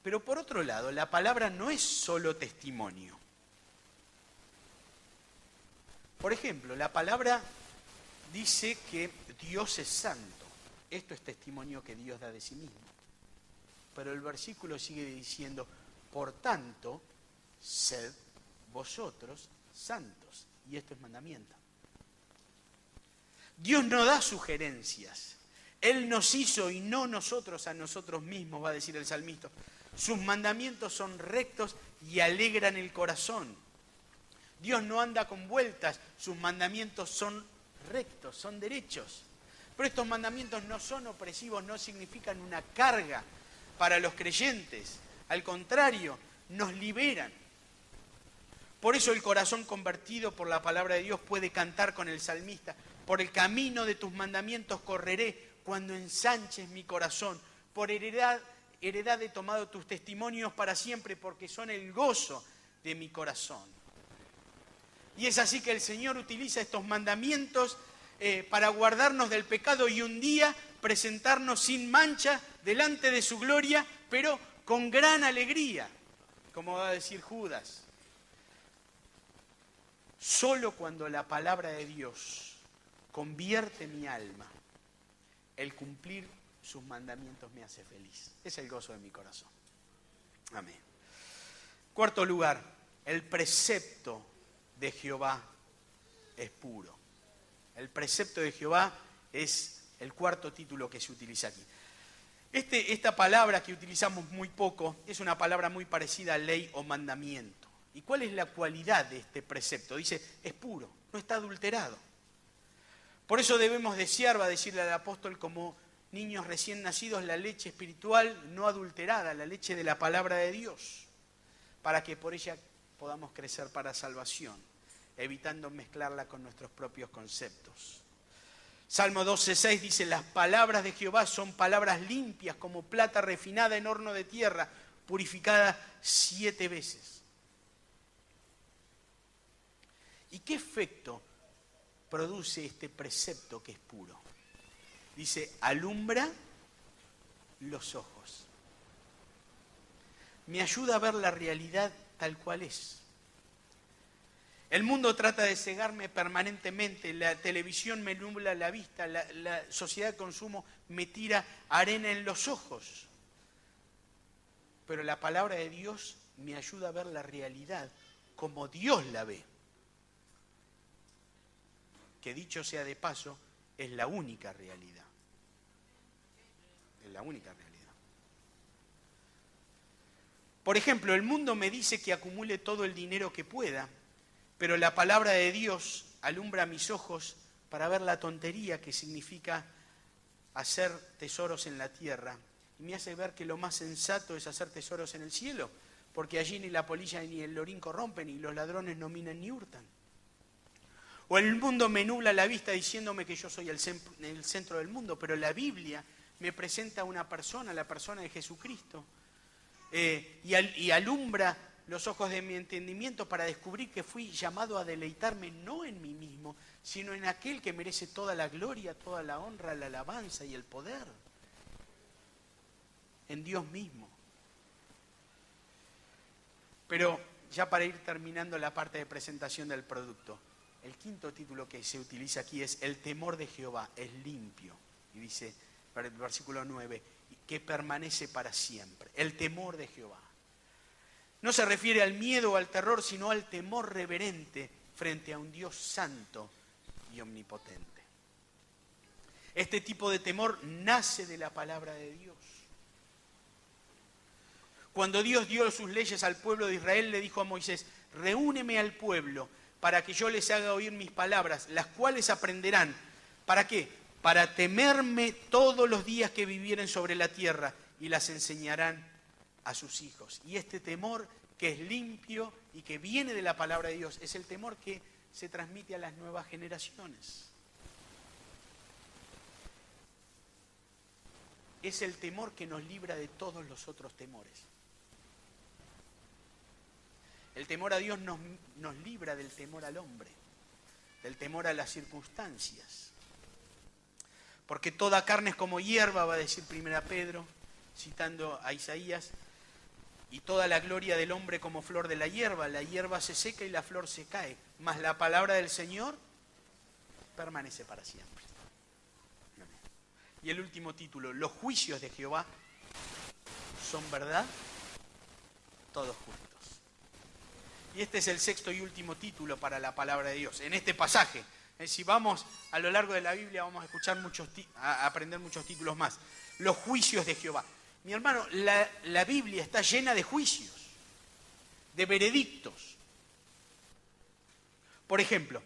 Pero por otro lado, la palabra no es solo testimonio. Por ejemplo, la palabra dice que Dios es santo. Esto es testimonio que Dios da de sí mismo. Pero el versículo sigue diciendo, por tanto, sed vosotros santos. Y esto es mandamiento. Dios no da sugerencias. Él nos hizo y no nosotros a nosotros mismos, va a decir el salmista. Sus mandamientos son rectos y alegran el corazón. Dios no anda con vueltas, sus mandamientos son rectos, son derechos. Pero estos mandamientos no son opresivos, no significan una carga para los creyentes. Al contrario, nos liberan. Por eso el corazón convertido por la palabra de Dios puede cantar con el salmista. Por el camino de tus mandamientos correré cuando ensanches mi corazón. Por heredad he tomado tus testimonios para siempre porque son el gozo de mi corazón. Y es así que el Señor utiliza estos mandamientos para guardarnos del pecado y un día presentarnos sin mancha delante de su gloria, pero con gran alegría, como va a decir Judas. Solo cuando la palabra de Dios convierte mi alma, el cumplir sus mandamientos me hace feliz. Es el gozo de mi corazón. Amén. Cuarto lugar, el precepto de Jehová es puro. El precepto de Jehová es el cuarto título que se utiliza aquí. Esta palabra que utilizamos muy poco es una palabra muy parecida a ley o mandamiento. ¿Y cuál es la cualidad de este precepto? Dice, es puro, no está adulterado. Por eso debemos desear, va a decirle al apóstol, como niños recién nacidos, la leche espiritual no adulterada, la leche de la palabra de Dios, para que por ella podamos crecer para salvación, evitando mezclarla con nuestros propios conceptos. Salmo 12:6 dice: las palabras de Jehová son palabras limpias como plata refinada en horno de tierra, purificada 7 veces. ¿Y qué efecto produce este precepto que es puro? Dice: alumbra los ojos. Me ayuda a ver la realidad tal cual es. El mundo trata de cegarme permanentemente, la televisión me nubla la vista, la sociedad de consumo me tira arena en los ojos. Pero la palabra de Dios me ayuda a ver la realidad como Dios la ve. Que dicho sea de paso, es la única realidad. Es la única realidad. Por ejemplo, el mundo me dice que acumule todo el dinero que pueda, pero la palabra de Dios alumbra mis ojos para ver la tontería que significa hacer tesoros en la tierra. Y me hace ver que lo más sensato es hacer tesoros en el cielo, porque allí ni la polilla ni el lorín corrompen, y los ladrones no minan ni hurtan. O el mundo me nubla la vista diciéndome que yo soy el centro del mundo, pero la Biblia me presenta a una persona, la persona de Jesucristo, y alumbra los ojos de mi entendimiento para descubrir que fui llamado a deleitarme no en mí mismo, sino en aquel que merece toda la gloria, toda la honra, la alabanza y el poder. En Dios mismo. Pero ya para ir terminando la parte de presentación del producto, el quinto título que se utiliza aquí es: el temor de Jehová es limpio. Y dice, para el versículo 9, que permanece para siempre. El temor de Jehová. No se refiere al miedo o al terror, sino al temor reverente frente a un Dios santo y omnipotente. Este tipo de temor nace de la palabra de Dios. Cuando Dios dio sus leyes al pueblo de Israel, le dijo a Moisés: reúneme al pueblo para que yo les haga oír mis palabras, las cuales aprenderán. ¿Para qué? Para temerme todos los días que vivieren sobre la tierra, y las enseñarán a sus hijos. Y este temor, que es limpio y que viene de la palabra de Dios, es el temor que se transmite a las nuevas generaciones. Es el temor que nos libra de todos los otros temores. El temor a Dios nos libra del temor al hombre, del temor a las circunstancias. Porque toda carne es como hierba, va a decir 1 Pedro, citando a Isaías, y toda la gloria del hombre como flor de la hierba se seca y la flor se cae, mas la palabra del Señor permanece para siempre. Y el último título: los juicios de Jehová son verdad, todos justos. Y este es el sexto y último título para la palabra de Dios, en este pasaje. Si vamos a lo largo de la Biblia, vamos a escuchar a aprender muchos títulos más. Los juicios de Jehová. Mi hermano, la Biblia está llena de juicios, de veredictos. Por ejemplo,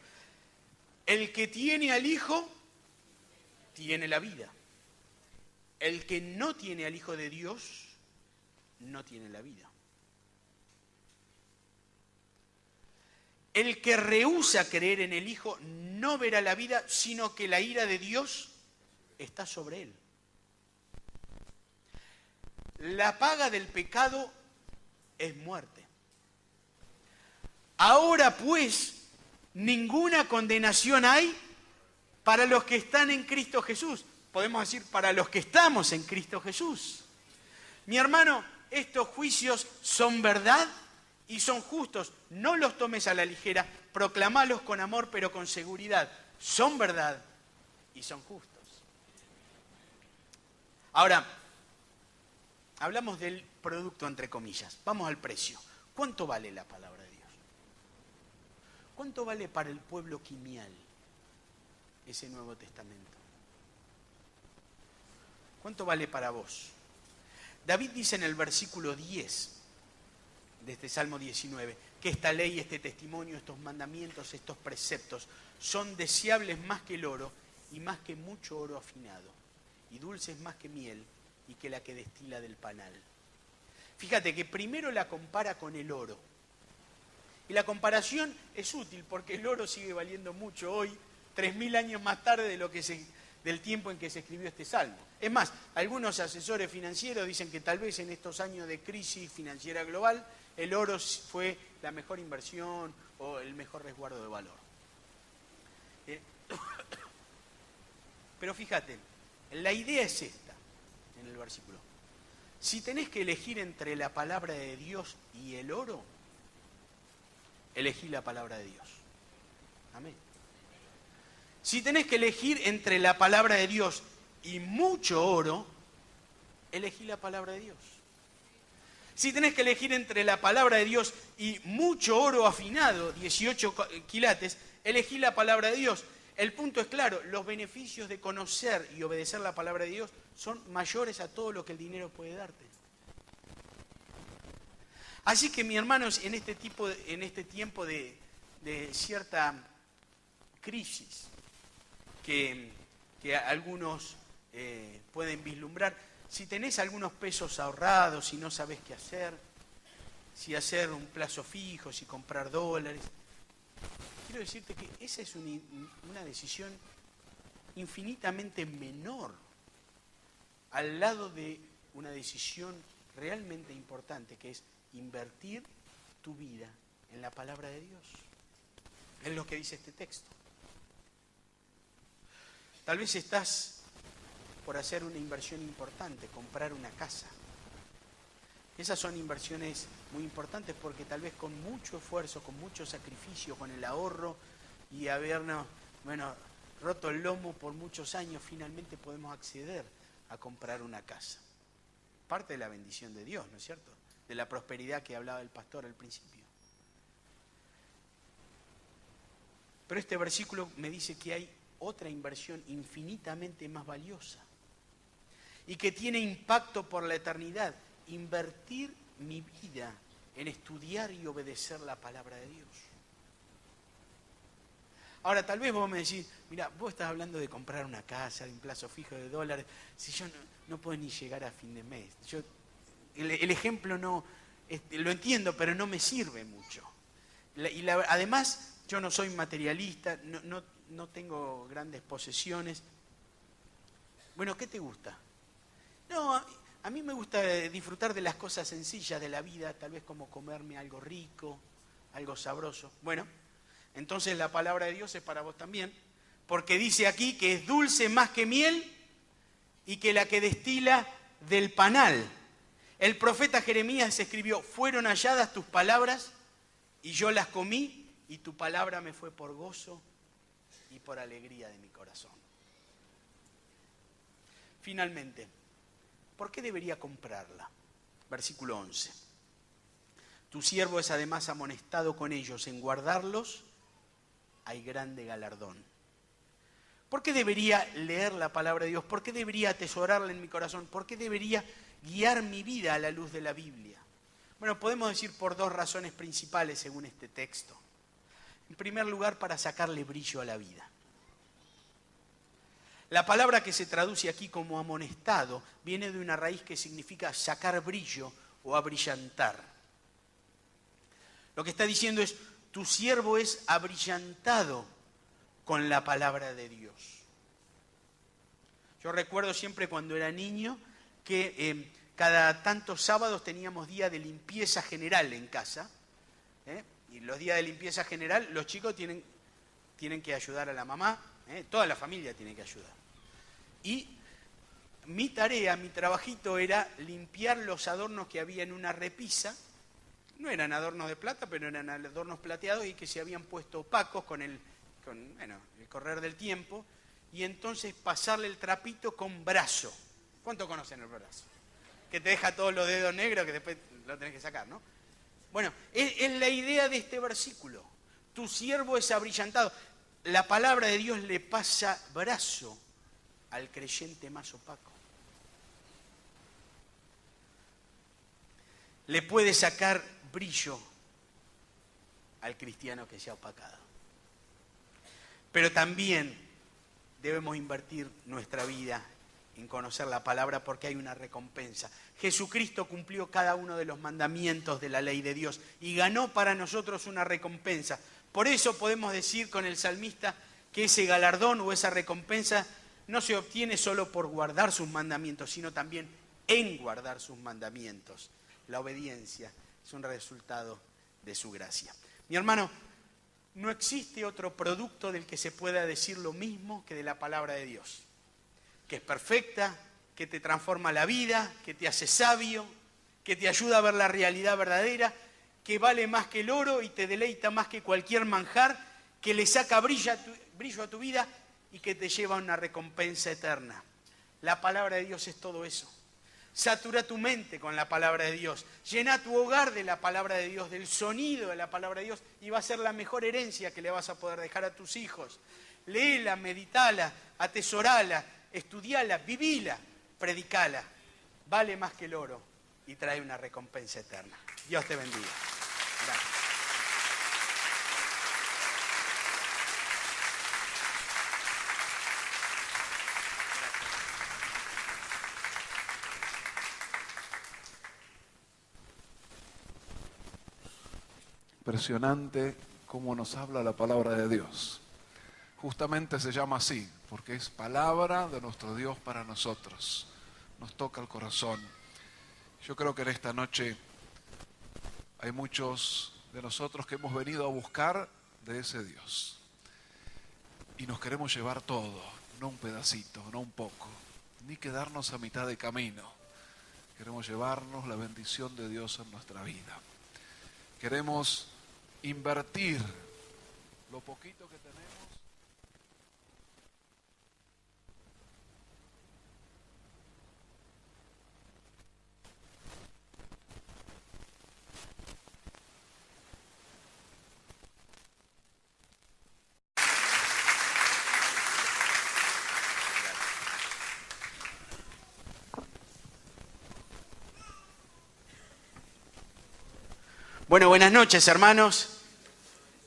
el que tiene al Hijo, tiene la vida. El que no tiene al Hijo de Dios, no tiene la vida. El que rehúsa creer en el Hijo no verá la vida, sino que la ira de Dios está sobre él. La paga del pecado es muerte. Ahora pues, ninguna condenación hay para los que están en Cristo Jesús. Podemos decir, para los que estamos en Cristo Jesús. Mi hermano, estos juicios son verdad y son justos. No los tomes a la ligera, proclamalos con amor, pero con seguridad. Son verdad y son justos. Ahora, hablamos del producto entre comillas. Vamos al precio. ¿Cuánto vale la palabra de Dios? ¿Cuánto vale para el pueblo quimial ese Nuevo Testamento? ¿Cuánto vale para vos? David dice en el versículo 10 de este Salmo 19 que esta ley, este testimonio, estos mandamientos, estos preceptos son deseables más que el oro y más que mucho oro afinado, y dulce es más que miel y que la que destila del panal. Fíjate que primero la compara con el oro. Y la comparación es útil porque el oro sigue valiendo mucho hoy, 3000 años más tarde del tiempo en que se escribió este salmo. Es más, algunos asesores financieros dicen que tal vez en estos años de crisis financiera global, el oro fue la mejor inversión o el mejor resguardo de valor. Pero fíjate, la idea es esta en el versículo. Si tenés que elegir entre la palabra de Dios y el oro, elegí la palabra de Dios. Amén. Si tenés que elegir entre la palabra de Dios y mucho oro, elegí la palabra de Dios. Si tenés que elegir entre la palabra de Dios y mucho oro afinado, 18 quilates, elegí la palabra de Dios. El punto es claro, los beneficios de conocer y obedecer la palabra de Dios son mayores a todo lo que el dinero puede darte. Así que, mis hermanos, en este tiempo de cierta crisis que algunos pueden vislumbrar, si tenés algunos pesos ahorrados y no sabés qué hacer, si hacer un plazo fijo, si comprar dólares, quiero decirte que esa es una decisión infinitamente menor al lado de una decisión realmente importante, que es invertir tu vida en la palabra de Dios. Es lo que dice este texto. Tal vez estás por hacer una inversión importante, comprar una casa. Esas son inversiones muy importantes porque tal vez con mucho esfuerzo, con mucho sacrificio, con el ahorro y habernos, roto el lomo por muchos años, finalmente podemos acceder a comprar una casa. Parte de la bendición de Dios, ¿no es cierto? De la prosperidad que hablaba el pastor al principio. Pero este versículo me dice que hay otra inversión infinitamente más valiosa y que tiene impacto por la eternidad. Invertir mi vida en estudiar y obedecer la palabra de Dios. Ahora, tal vez vos me decís, mira, vos estás hablando de comprar una casa, de un plazo fijo de dólares, si yo no puedo ni llegar a fin de mes. El ejemplo no, lo entiendo, pero no me sirve mucho. Además, yo no soy materialista, no tengo grandes posesiones. Bueno, ¿qué te gusta? No, a mí me gusta disfrutar de las cosas sencillas de la vida, tal vez como comerme algo rico, algo sabroso. Bueno, entonces la palabra de Dios es para vos también, porque dice aquí que es dulce más que miel y que la que destila del panal. El profeta Jeremías escribió, fueron halladas tus palabras y yo las comí y tu palabra me fue por gozo y por alegría de mi corazón. Finalmente, ¿por qué debería comprarla? Versículo 11. Tu siervo es además amonestado con ellos, en guardarlos hay grande galardón. ¿Por qué debería leer la palabra de Dios? ¿Por qué debería atesorarla en mi corazón? ¿Por qué debería guiar mi vida a la luz de la Biblia? Bueno, podemos decir por dos razones principales según este texto. En primer lugar, para sacarle brillo a la vida. La palabra que se traduce aquí como amonestado viene de una raíz que significa sacar brillo o abrillantar. Lo que está diciendo es, tu siervo es abrillantado con la palabra de Dios. Yo recuerdo siempre cuando era niño que cada tantos sábados teníamos día de limpieza general en casa. Y los días de limpieza general los chicos tienen que ayudar a la mamá, toda la familia tiene que ayudar. Y mi tarea, mi trabajito era limpiar los adornos que había en una repisa. No eran adornos de plata, pero eran adornos plateados y que se habían puesto opacos con el correr del tiempo. Y entonces pasarle el trapito con brazo. ¿Cuánto conocen el brazo? Que te deja todos los dedos negros que después lo tenés que sacar, ¿no? Bueno, es la idea de este versículo. Tu siervo es abrillantado. La palabra de Dios le pasa brazo al creyente más opaco. Le puede sacar brillo al cristiano que se ha opacado. Pero también debemos invertir nuestra vida en conocer la palabra porque hay una recompensa. Jesucristo cumplió cada uno de los mandamientos de la ley de Dios y ganó para nosotros una recompensa. Por eso podemos decir con el salmista que ese galardón o esa recompensa no se obtiene solo por guardar sus mandamientos, sino también en guardar sus mandamientos. La obediencia es un resultado de su gracia. Mi hermano, no existe otro producto del que se pueda decir lo mismo que de la palabra de Dios, que es perfecta, que te transforma la vida, que te hace sabio, que te ayuda a ver la realidad verdadera, que vale más que el oro y te deleita más que cualquier manjar, que le saca brillo a tu vida y que te lleva a una recompensa eterna. La palabra de Dios es todo eso. Satura tu mente con la palabra de Dios. Llena tu hogar de la palabra de Dios, del sonido de la palabra de Dios, y va a ser la mejor herencia que le vas a poder dejar a tus hijos. Léela, meditala, atesorala, estudiala, vivila, predicala. Vale más que el oro y trae una recompensa eterna. Dios te bendiga. Gracias. Impresionante cómo nos habla la palabra de Dios. Justamente se llama así, porque es palabra de nuestro Dios para nosotros. Nos toca el corazón. Yo creo que en esta noche hay muchos de nosotros que hemos venido a buscar de ese Dios. Y nos queremos llevar todo, no un pedacito, no un poco, ni quedarnos a mitad de camino. Queremos llevarnos la bendición de Dios en nuestra vida. Queremos invertir lo poquito que tenemos. Bueno, buenas noches, hermanos.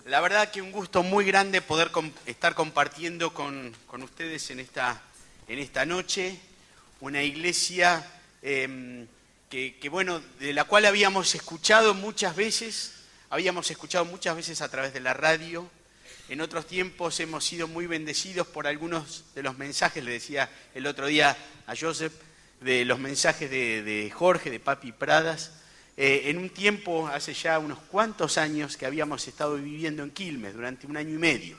La verdad que un gusto muy grande poder estar compartiendo con ustedes en esta noche una iglesia bueno, de la cual habíamos escuchado muchas veces a través de la radio. En otros tiempos hemos sido muy bendecidos por algunos de los mensajes, le decía el otro día a Joseph, de los mensajes de Jorge, de Papi Pradas. En un tiempo, hace ya unos cuantos años, que habíamos estado viviendo en Quilmes durante 1 año y medio.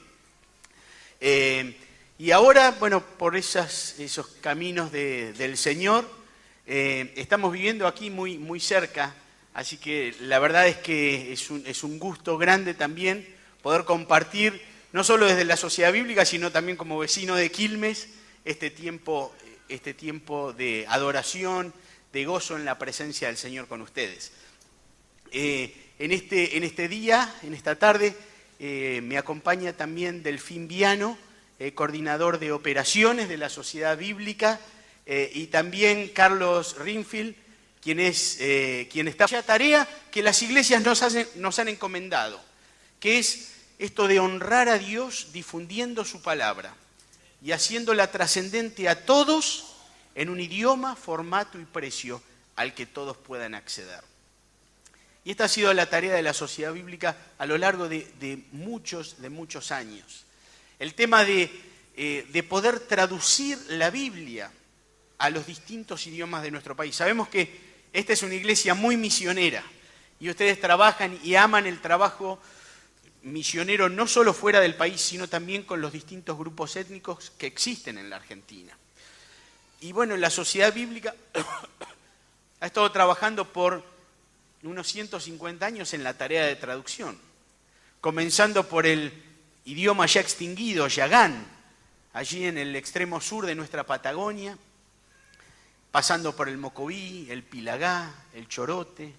Y ahora, bueno, por esos caminos del Señor, estamos viviendo aquí muy, muy cerca, así que la verdad es que es un gusto grande también poder compartir, no solo desde la Sociedad Bíblica, sino también como vecino de Quilmes, este tiempo de adoración, de gozo en la presencia del Señor con ustedes. En este día, en esta tarde, me acompaña también Delfín Viano, coordinador de operaciones de la Sociedad Bíblica, y también Carlos Rinfield, quien está en la tarea que las iglesias nos han encomendado, que es esto de honrar a Dios difundiendo su palabra y haciéndola trascendente a todos en un idioma, formato y precio al que todos puedan acceder. Y esta ha sido la tarea de la Sociedad Bíblica a lo largo de muchos años. El tema de poder traducir la Biblia a los distintos idiomas de nuestro país. Sabemos que esta es una iglesia muy misionera y ustedes trabajan y aman el trabajo misionero no solo fuera del país, sino también con los distintos grupos étnicos que existen en la Argentina. Y bueno, la Sociedad Bíblica ha estado trabajando por unos 150 años en la tarea de traducción, comenzando por el idioma ya extinguido, yagán, allí en el extremo sur de nuestra Patagonia, pasando por el mocoví, el pilagá, el chorote,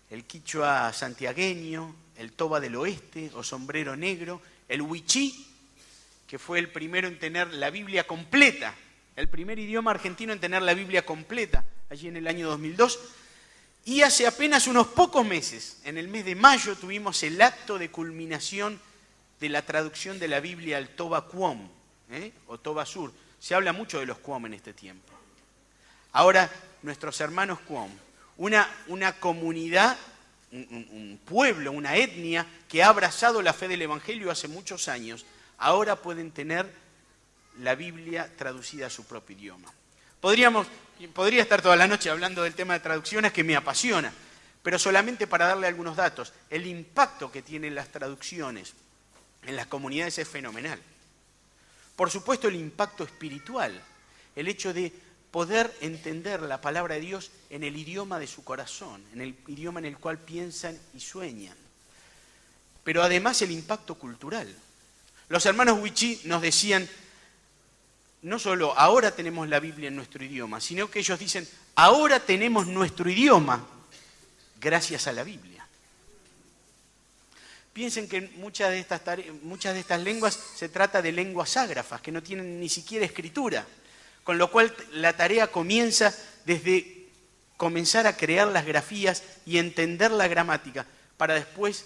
el quichua santiagueño, el toba del oeste o sombrero negro, el huichí, que fue el primero en tener la Biblia completa, el primer idioma argentino en tener la Biblia completa, allí en el año 2002. Y hace apenas unos pocos meses, en el mes de mayo, tuvimos el acto de culminación de la traducción de la Biblia al Toba Cuom, o Toba Sur. Se habla mucho de los Qom en este tiempo. Ahora, nuestros hermanos Qom, una comunidad, un pueblo, una etnia que ha abrazado la fe del Evangelio hace muchos años, ahora pueden tener la Biblia traducida a su propio idioma. Podría estar toda la noche hablando del tema de traducciones, que me apasiona, pero solamente para darle algunos datos. El impacto que tienen las traducciones en las comunidades es fenomenal. Por supuesto, el impacto espiritual, el hecho de poder entender la palabra de Dios en el idioma de su corazón, en el idioma en el cual piensan y sueñan. Pero además el impacto cultural. Los hermanos Wichí nos decían, no solo ahora tenemos la Biblia en nuestro idioma, sino que ellos dicen, ahora tenemos nuestro idioma gracias a la Biblia. Piensen que muchas de estas lenguas se trata de lenguas ágrafas, que no tienen ni siquiera escritura, con lo cual la tarea comienza desde comenzar a crear las grafías y entender la gramática, para después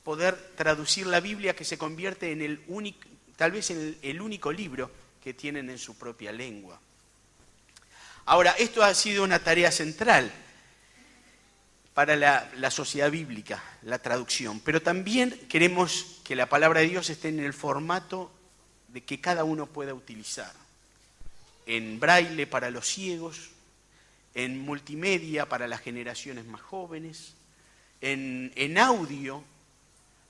poder traducir la Biblia, que se convierte en tal vez en el único libro que tienen en su propia lengua. Ahora, esto ha sido una tarea central para la sociedad bíblica, la traducción, pero también queremos que la palabra de Dios esté en el formato de que cada uno pueda utilizar, en braille para los ciegos, en multimedia para las generaciones más jóvenes, en audio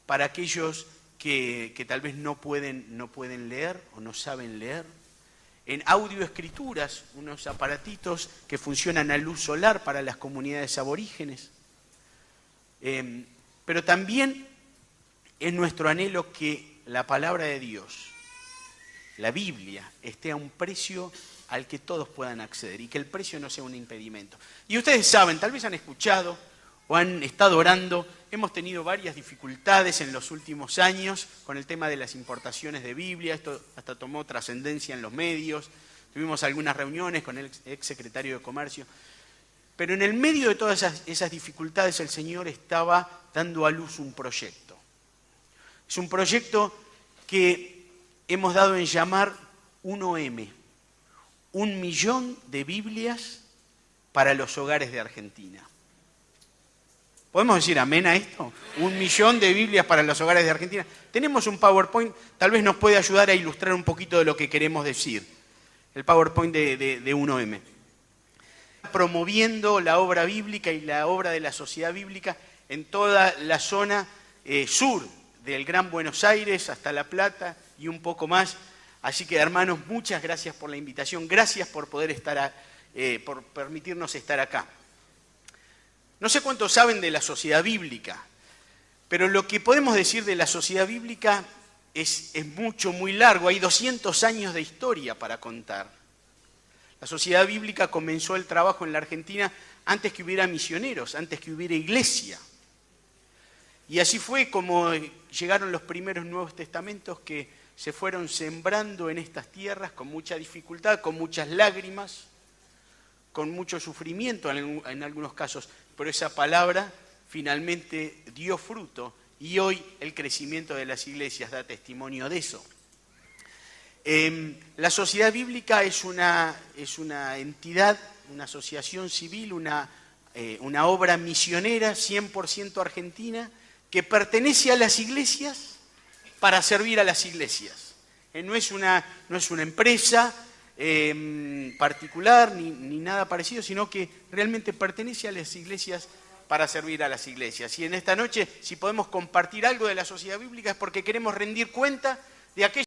para aquellos que tal vez no pueden leer o no saben leer, en audioescrituras, unos aparatitos que funcionan a luz solar para las comunidades aborígenes. Pero también es nuestro anhelo que la palabra de Dios, la Biblia, esté a un precio al que todos puedan acceder y que el precio no sea un impedimento. Y ustedes saben, tal vez han escuchado o han estado orando, hemos tenido varias dificultades en los últimos años con el tema de las importaciones de Biblia, esto hasta tomó trascendencia en los medios, tuvimos algunas reuniones con el ex secretario de Comercio, pero en el medio de todas esas dificultades el Señor estaba dando a luz un proyecto. Es un proyecto que hemos dado en llamar 1M, 1 millón de Biblias para los hogares de Argentina. ¿Podemos decir amén a esto? 1 millón de Biblias para los hogares de Argentina. Tenemos un PowerPoint, tal vez nos puede ayudar a ilustrar un poquito de lo que queremos decir. El PowerPoint de 1M. Promoviendo la obra bíblica y la obra de la sociedad bíblica en toda la zona sur del Gran Buenos Aires hasta La Plata y un poco más. Así que, hermanos, muchas gracias por la invitación. Gracias por poder por permitirnos estar acá. No sé cuántos saben de la sociedad bíblica, pero lo que podemos decir de la sociedad bíblica es mucho, muy largo. Hay 200 años de historia para contar. La sociedad bíblica comenzó el trabajo en la Argentina antes que hubiera misioneros, antes que hubiera iglesia. Y así fue como llegaron los primeros Nuevos Testamentos que se fueron sembrando en estas tierras con mucha dificultad, con muchas lágrimas, con mucho sufrimiento en algunos casos, pero esa palabra finalmente dio fruto y hoy el crecimiento de las iglesias da testimonio de eso. La sociedad bíblica es una entidad, una asociación civil, una obra misionera 100% argentina que pertenece a las iglesias para servir a las iglesias. No es una empresa particular ni nada parecido, sino que realmente pertenece a las iglesias para servir a las iglesias. Y en esta noche, si podemos compartir algo de la sociedad bíblica, es porque queremos rendir cuenta de aquello